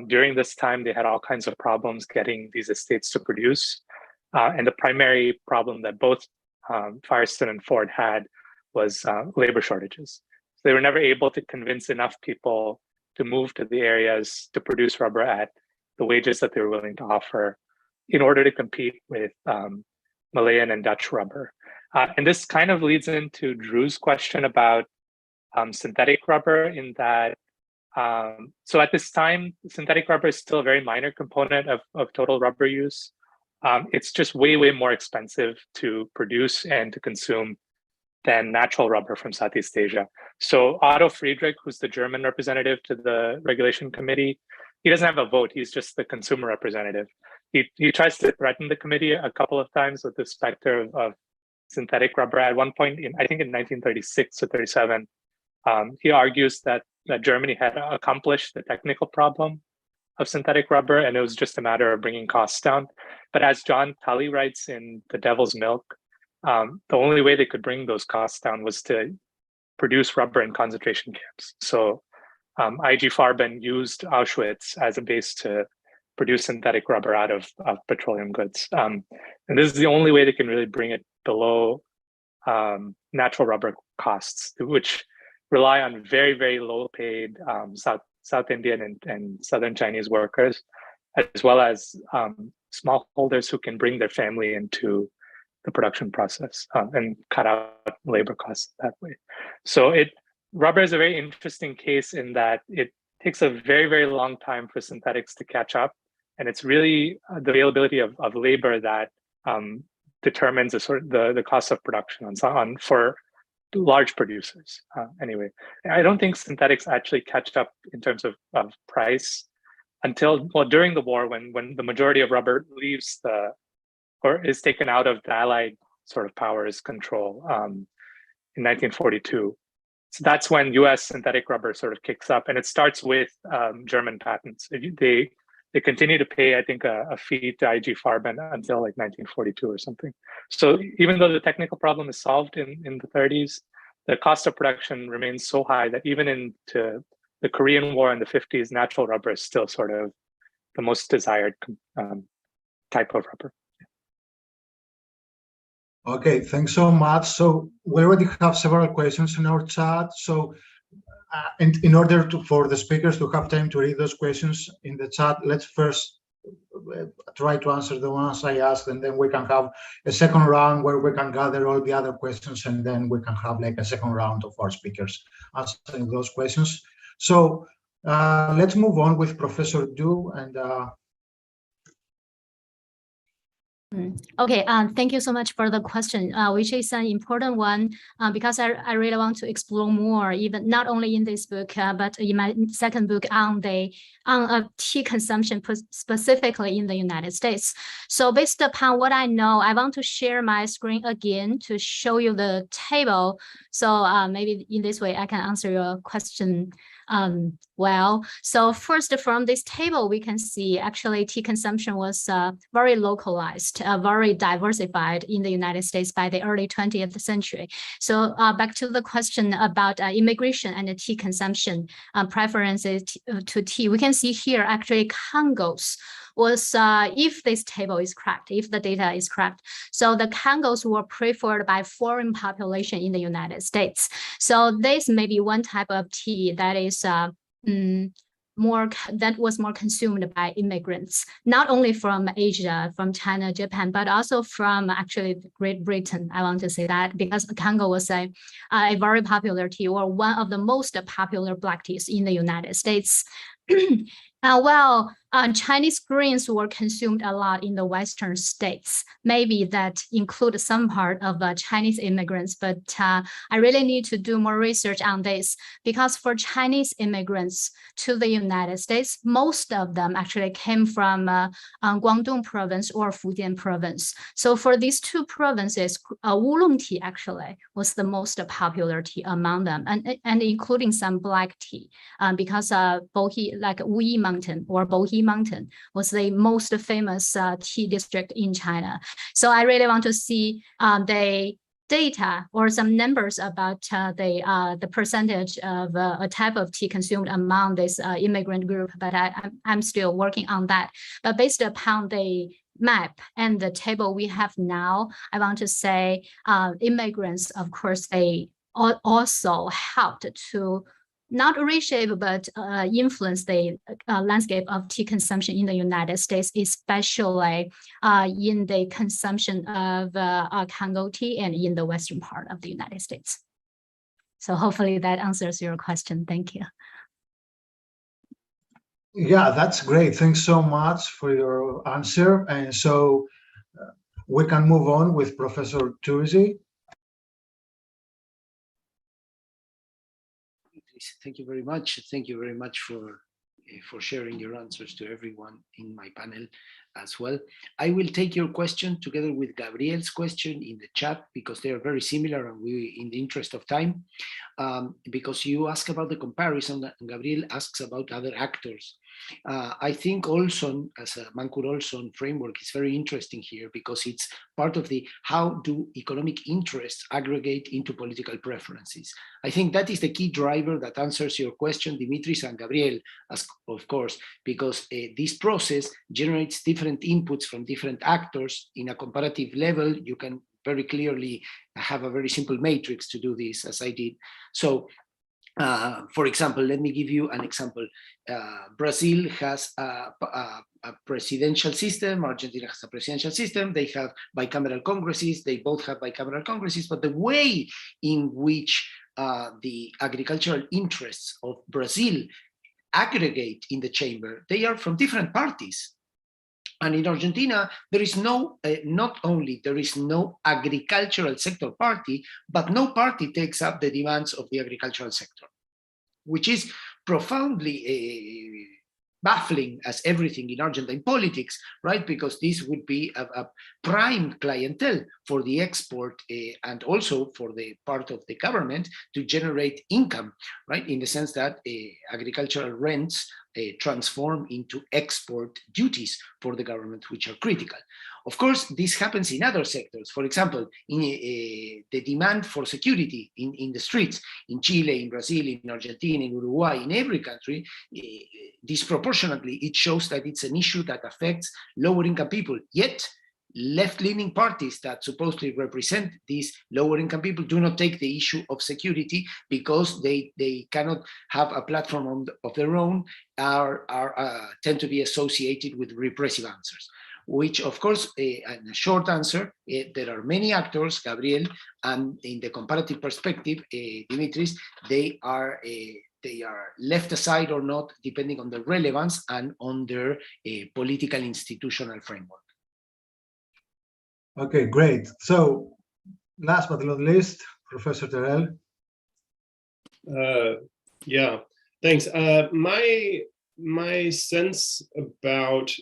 During this time, they had all kinds of problems getting these estates to produce. And the primary problem that both Firestone and Ford had was labor shortages. So they were never able to convince enough people to move to the areas to produce rubber at the wages that they were willing to offer in order to compete with Malayan and Dutch rubber. And this kind of leads into Drew's question about synthetic rubber in that, so at this time, synthetic rubber is still a very minor component of total rubber use. It's just way, way more expensive to produce and to consume than natural rubber from Southeast Asia. So Otto Friedrich, who's the German representative to the regulation committee, he doesn't have a vote. He's just the consumer representative. He tries to threaten the committee a couple of times with the specter of synthetic rubber. At one point, I think in 1936 or 37, he argues that Germany had accomplished the technical problem of synthetic rubber, and it was just a matter of bringing costs down. But as John Tully writes in The Devil's Milk, the only way they could bring those costs down was to produce rubber in concentration camps. So IG Farben used Auschwitz as a base to produce synthetic rubber out of petroleum goods. And this is the only way they can really bring it below natural rubber costs, which rely on very, very low paid South Indian and Southern Chinese workers, as well as smallholders who can bring their family into the production process and cut out labor costs that way. So rubber is a very interesting case in that it takes a very, very long time for synthetics to catch up. And it's really the availability of labor that determines the cost of production for large producers. Anyway, I don't think synthetics actually catch up in terms of price until, well, during the war when the majority of rubber leaves or is taken out of the Allied sort of powers control in 1942. So that's when US synthetic rubber sort of kicks up, and it starts with German patents. They continue to pay, I think, a fee to IG Farben until like 1942 or something. So even though the technical problem is solved in the 30s, the cost of production remains so high that even into the Korean War in the 50s, natural rubber is still sort of the most desired type of rubber. Okay, thanks so much. So we already have several questions in our chat. So in order for the speakers to have time to read those questions in the chat, let's first try to answer the ones I asked, and then we can have a second round where we can gather all the other questions, and then we can have like a second round of our speakers answering those questions. So let's move on with Professor Du and Okay, thank you so much for the question, which is an important one because I really want to explore more, even not only in this book, but in my second book on tea consumption, specifically in the United States. So based upon what I know, I want to share my screen again to show you the table. So maybe in this way, I can answer your question well. So first, from this table, we can see actually tea consumption was very localized, very diversified in the United States by the early 20th century. So back to the question about immigration and the tea consumption preferences to tea, we can see here actually Congos was, if this table is correct, if the data is correct, so the Congos were preferred by foreign population in the United States. So this may be one type of tea that is was more consumed by immigrants, not only from Asia, from China, Japan, but also from actually Great Britain. I want to say that because Congo was a very popular tea, or one of the most popular black teas in the United States. Chinese greens were consumed a lot in the Western states. Maybe that includes some part of Chinese immigrants, but I really need to do more research on this, because for Chinese immigrants to the United States, most of them actually came from Guangdong province or Fujian province. So for these two provinces, oolong tea actually was the most popular tea among them, and including some black tea, because Bohe, like Wuyi Mountain or Bohe Mountain, was the most famous tea district in China. So I really want to see the data or some numbers about the percentage of a type of tea consumed among this immigrant group, but I'm still working on that. But based upon the map and the table we have now, I want to say immigrants, of course, they also helped to not reshape, but influence the landscape of tea consumption in the United States, especially in the consumption of Congo tea and in the western part of the United States. So hopefully that answers your question. Thank you. Yeah, that's great. Thanks so much for your answer. And so we can move on with Professor Turzi. Thank you very much. Thank you very much for sharing your answers to everyone in my panel as well. I will take your question together with Gabriel's question in the chat, because they are very similar, and we, in the interest of time, because you ask about the comparison and Gabriel asks about other actors. I think Olson, as a Mancur-Olson framework, is very interesting here, because it's part of the how do economic interests aggregate into political preferences. I think that is the key driver that answers your question, Dimitris and Gabriel, as of course, because this process generates different inputs from different actors. In a comparative level, you can very clearly have a very simple matrix to do this, as I did. So, for example, let me give you an example. Brazil has a presidential system, Argentina has a presidential system, they have bicameral congresses, they both have bicameral congresses, but the way in which the agricultural interests of Brazil aggregate in the chamber, they are from different parties. And in Argentina, there is no, not only there is no agricultural sector party, but no party takes up the demands of the agricultural sector, which is profoundly baffling as everything in Argentine politics, right? Because this would be a prime clientele for the export and also for the part of the government to generate income, right? In the sense that agricultural rents transform into export duties for the government, which are critical. Of course, this happens in other sectors. For example, in the demand for security in the streets, in Chile, in Brazil, in Argentina, in Uruguay, in every country, disproportionately, it shows that it's an issue that affects lower income people. Yet, left-leaning parties that supposedly represent these lower income people do not take the issue of security because they cannot have a platform of their own, tend to be associated with repressive answers. Which, of course, in a short answer, there are many actors, Gabriel, and in the comparative perspective, Dimitris, they are left aside or not, depending on the relevance and on their political institutional framework. Okay, great. So, last but not least, Professor Terrell. Yeah, thanks. My sense about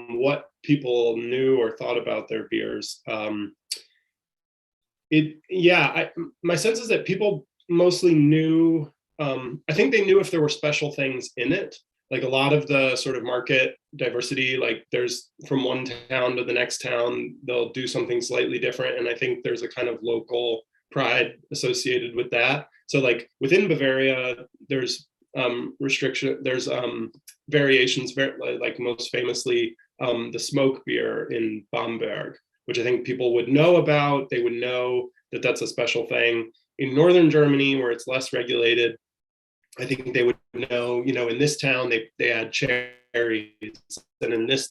what people knew or thought about their beers, my sense is that people mostly knew I think they knew if there were special things in it, like a lot of the sort of market diversity, like there's from one town to the next town, they'll do something slightly different. And I think there's a kind of local pride associated with that. So like within Bavaria, there's variations, like most famously, the smoke beer in Bamberg, which I think people would know about. They would know that that's a special thing. In Northern Germany, where it's less regulated, I think they would know, in this town, they add cherries, and in this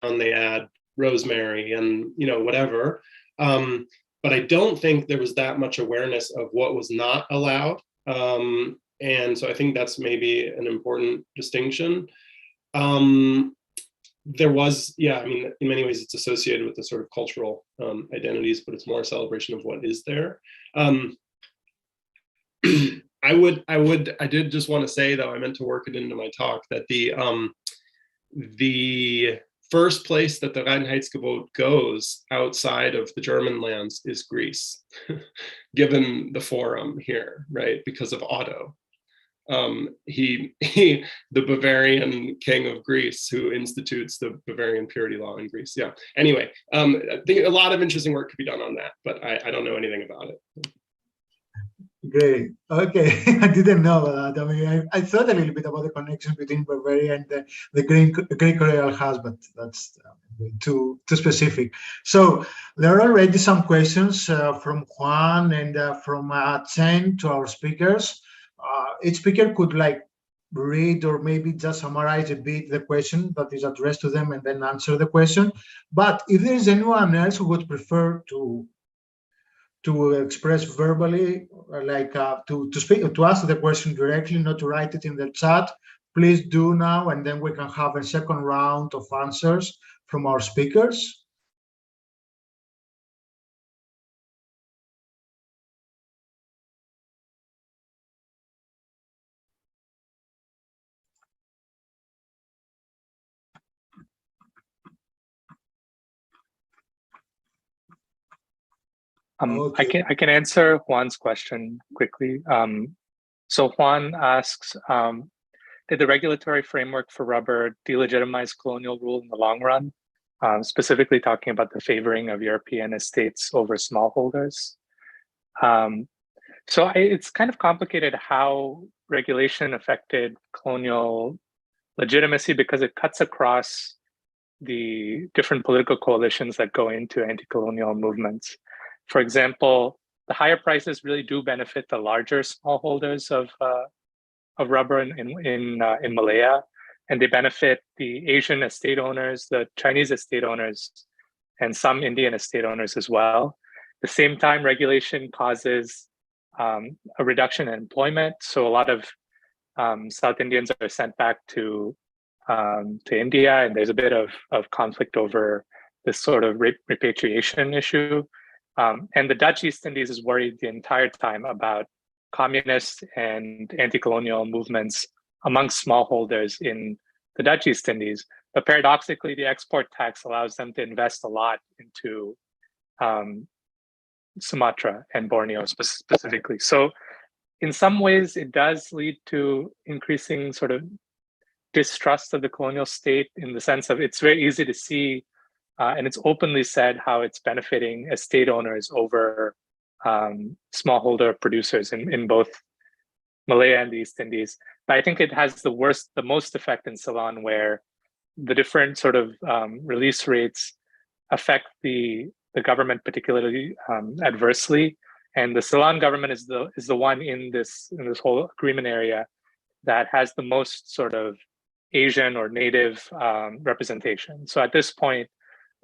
town, they add rosemary and, whatever. But I don't think there was that much awareness of what was not allowed. And so I think that's maybe an important distinction. There was, in many ways it's associated with the sort of cultural identities, but it's more a celebration of what is there. I did just want to say, though, I meant to work it into my talk, that the first place that the Reinheitsgebot goes outside of the German lands is Greece, given the forum here, right? Because of Otto. The Bavarian king of Greece, who institutes the Bavarian purity law in Greece. Yeah. Anyway, I think a lot of interesting work could be done on that, but I don't know anything about it. Great. Okay, I didn't know that. I mean, I thought a little bit about the connection between Bavaria and the Greek Royal House, but that's too specific. So there are already some questions from Juan and from Chen to our speakers. Each speaker could read or maybe just summarize a bit the question that is addressed to them and then answer the question. But if there is anyone else who would prefer to express verbally, to ask the question directly, not to write it in the chat, please do now, and then we can have a second round of answers from our speakers. Okay. I can answer Juan's question quickly. So Juan asks, did the regulatory framework for rubber delegitimize colonial rule in the long run? Specifically talking about the favoring of European estates over smallholders. So it's kind of complicated how regulation affected colonial legitimacy, because it cuts across the different political coalitions that go into anti-colonial movements. For example, the higher prices really do benefit the larger smallholders of rubber in Malaya, and they benefit the Asian estate owners, the Chinese estate owners, and some Indian estate owners as well. At the same time, regulation causes a reduction in employment, so a lot of South Indians are sent back to India, and there's a bit of conflict over this sort of repatriation issue. And the Dutch East Indies is worried the entire time about communist and anti-colonial movements amongst smallholders in the Dutch East Indies. But paradoxically, the export tax allows them to invest a lot into Sumatra and Borneo specifically. So in some ways, it does lead to increasing sort of distrust of the colonial state, in the sense of it's very easy to see, and it's openly said, how it's benefiting estate owners over smallholder producers in both Malaya and the East Indies. But I think it has the most effect in Ceylon, where the different sort of release rates affect the government particularly adversely. And the Ceylon government is the one in this whole agreement area that has the most sort of Asian or native representation. So at this point,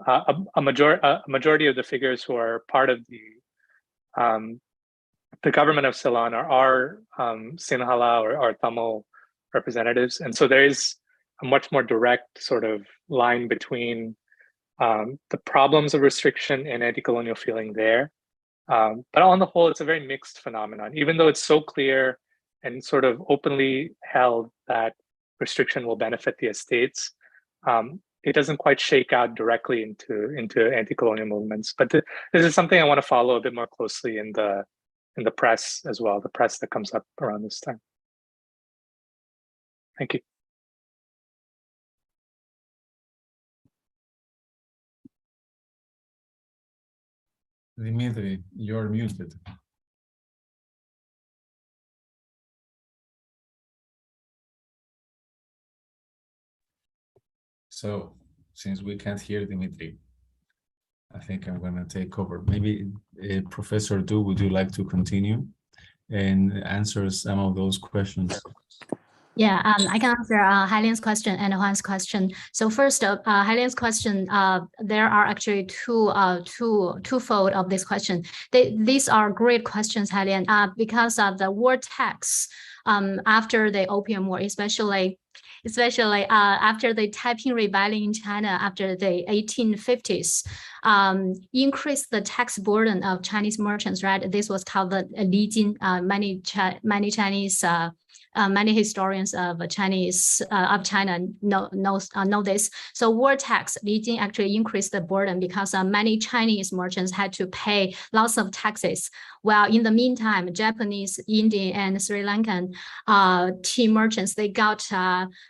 a majority of the figures who are part of the government of Ceylon are Sinhala or Tamil representatives. And so there is a much more direct sort of line between the problems of restriction and anti-colonial feeling there. But on the whole, it's a very mixed phenomenon, even though it's so clear and sort of openly held that restriction will benefit the estates. It doesn't quite shake out directly into anti-colonial movements. But this is something I want to follow a bit more closely in the the press as well, the press that comes up around this time. Thank you. Dimitri, you're muted. So, since we can't hear Dimitri, I think I'm going to take over. Maybe Professor Du, would you like to continue and answer some of those questions? Yeah, I can answer Hailin's question and Juan's question. So first, Hailin's question, there are actually twofold of this question. These are great questions, Hailin, because of the war tax after the Opium War, especially after the Taiping Rebellion in China after the 1850s, increased the tax burden of Chinese merchants, right? This was called the Li Jin. Many historians of China know this. So war tax, Li Jin actually increased the burden because many Chinese merchants had to pay lots of taxes. While in the meantime, Japanese, Indian, and Sri Lankan tea merchants, they got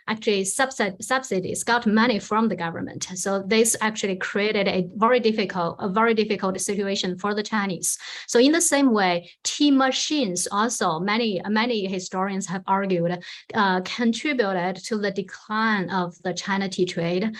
actually subsidies, got money from the government. So this actually created a very difficult situation for the Chinese. So in the same way, tea machines also, many historians have argued, contributed to the decline of the China tea trade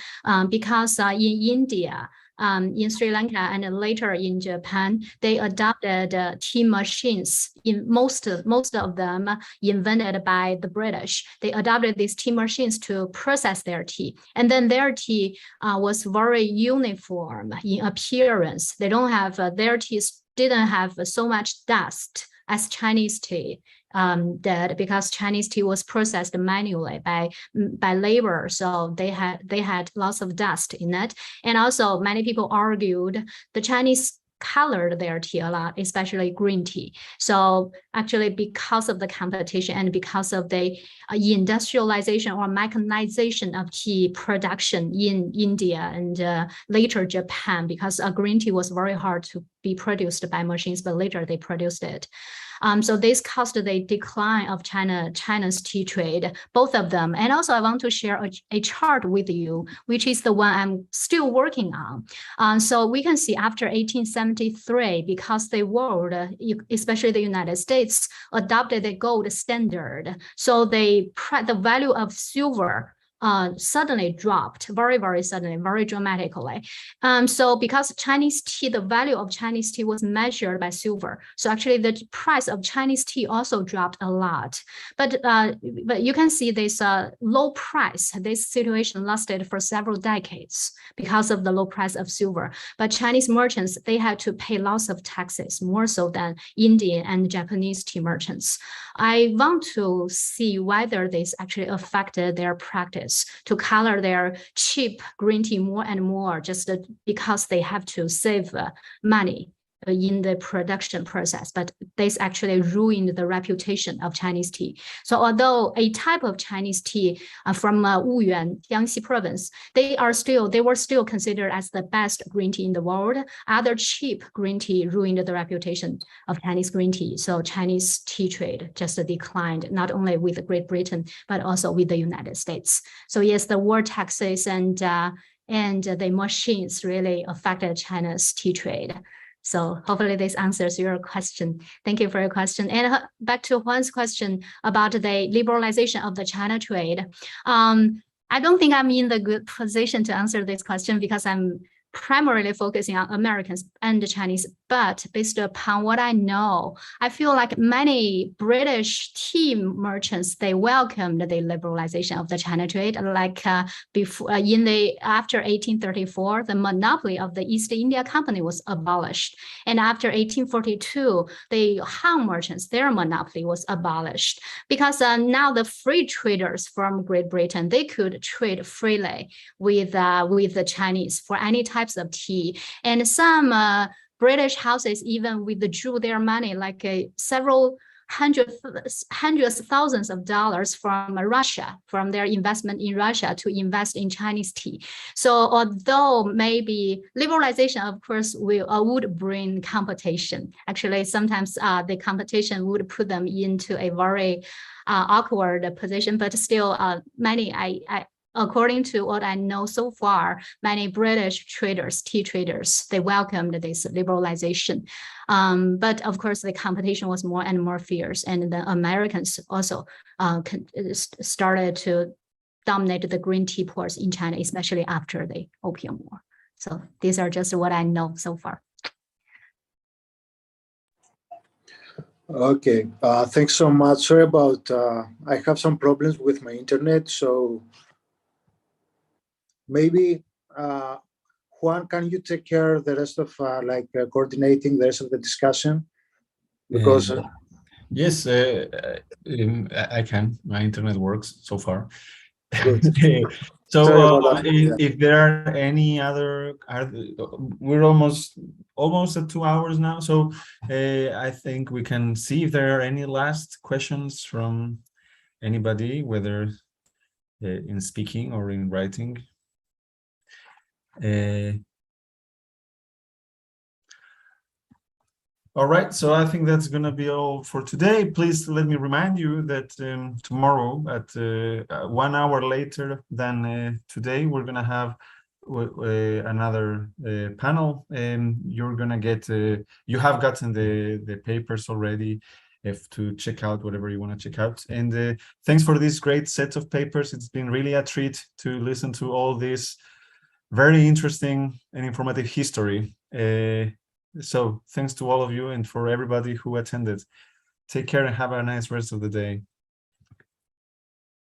because in India, in Sri Lanka, and later in Japan, they adopted tea machines. In most of them invented by the British. They adopted these tea machines to process their tea, and then their tea was very uniform in appearance. They don't have their teas didn't have so much dust as Chinese tea did, because Chinese tea was processed manually by labor, so they had lots of dust in it. And also many people argued the Chinese colored their tea a lot, especially green tea. So actually, because of the competition and because of the industrialization or mechanization of tea production in India and later Japan, because green tea was very hard to be produced by machines, but later they produced it. So this caused the decline of China's tea trade, both of them. And also I want to share a chart with you, which is the one I'm still working on. So we can see after 1873, because the world, especially the United States, adopted the gold standard. So the value of silver suddenly dropped very suddenly, very dramatically. So because Chinese tea, the value of Chinese tea was measured by silver. So actually the price of Chinese tea also dropped a lot. But you can see this low price, this situation lasted for several decades because of the low price of silver. But Chinese merchants, they had to pay lots of taxes, more so than Indian and Japanese tea merchants. I want to see whether this actually affected their practice to color their cheap green tea more and more, just because they have to save money in the production process. But this actually ruined the reputation of Chinese tea. So although a type of Chinese tea from Wuyuan, Jiangxi province, they were still considered as the best green tea in the world, other cheap green tea ruined the reputation of Chinese green tea. So Chinese tea trade just declined, not only with Great Britain, but also with the United States. So yes, the war taxes and the machines really affected China's tea trade. So hopefully this answers your question. Thank you for your question. And back to Juan's question about the liberalization of the China trade. I don't think I'm in the good position to answer this question because I'm primarily focusing on Americans and the Chinese, but based upon what I know, I feel like many British tea merchants, they welcomed the liberalization of the China trade. Like before, after 1834, the monopoly of the East India Company was abolished, and after 1842, the Han merchants, their monopoly was abolished, because now the free traders from Great Britain, they could trade freely with the Chinese for any types of tea, and some British houses even withdrew their money, like several hundreds of thousands of dollars from Russia, from their investment in Russia to invest in Chinese tea. So although maybe liberalization, of course, would bring competition. Actually, sometimes the competition would put them into a very awkward position, but still many, according to what I know so far, many British traders, tea traders, they welcomed this liberalization. But of course, the competition was more and more fierce, and the Americans also started to dominate the green tea ports in China, especially after the Opium War. So these are just what I know so far. Okay, thanks so much. Sorry about, I have some problems with my internet, so maybe Juan, can you take care of the rest of coordinating the rest of the discussion? Because yes, I can. My internet works so far. So if there are any other, we're almost at 2 hours now. So I think we can see if there are any last questions from anybody, whether in speaking or in writing. All right, so I think that's going to be all for today. Please let me remind you that tomorrow at 1 hour later than today, we're going to have another panel, and you're going to get, you have gotten the papers already to check out whatever you want to check out. And thanks for this great set of papers. It's been really a treat to listen to all this very interesting and informative history. So thanks to all of you and for everybody who attended. Take care and have a nice rest of the day.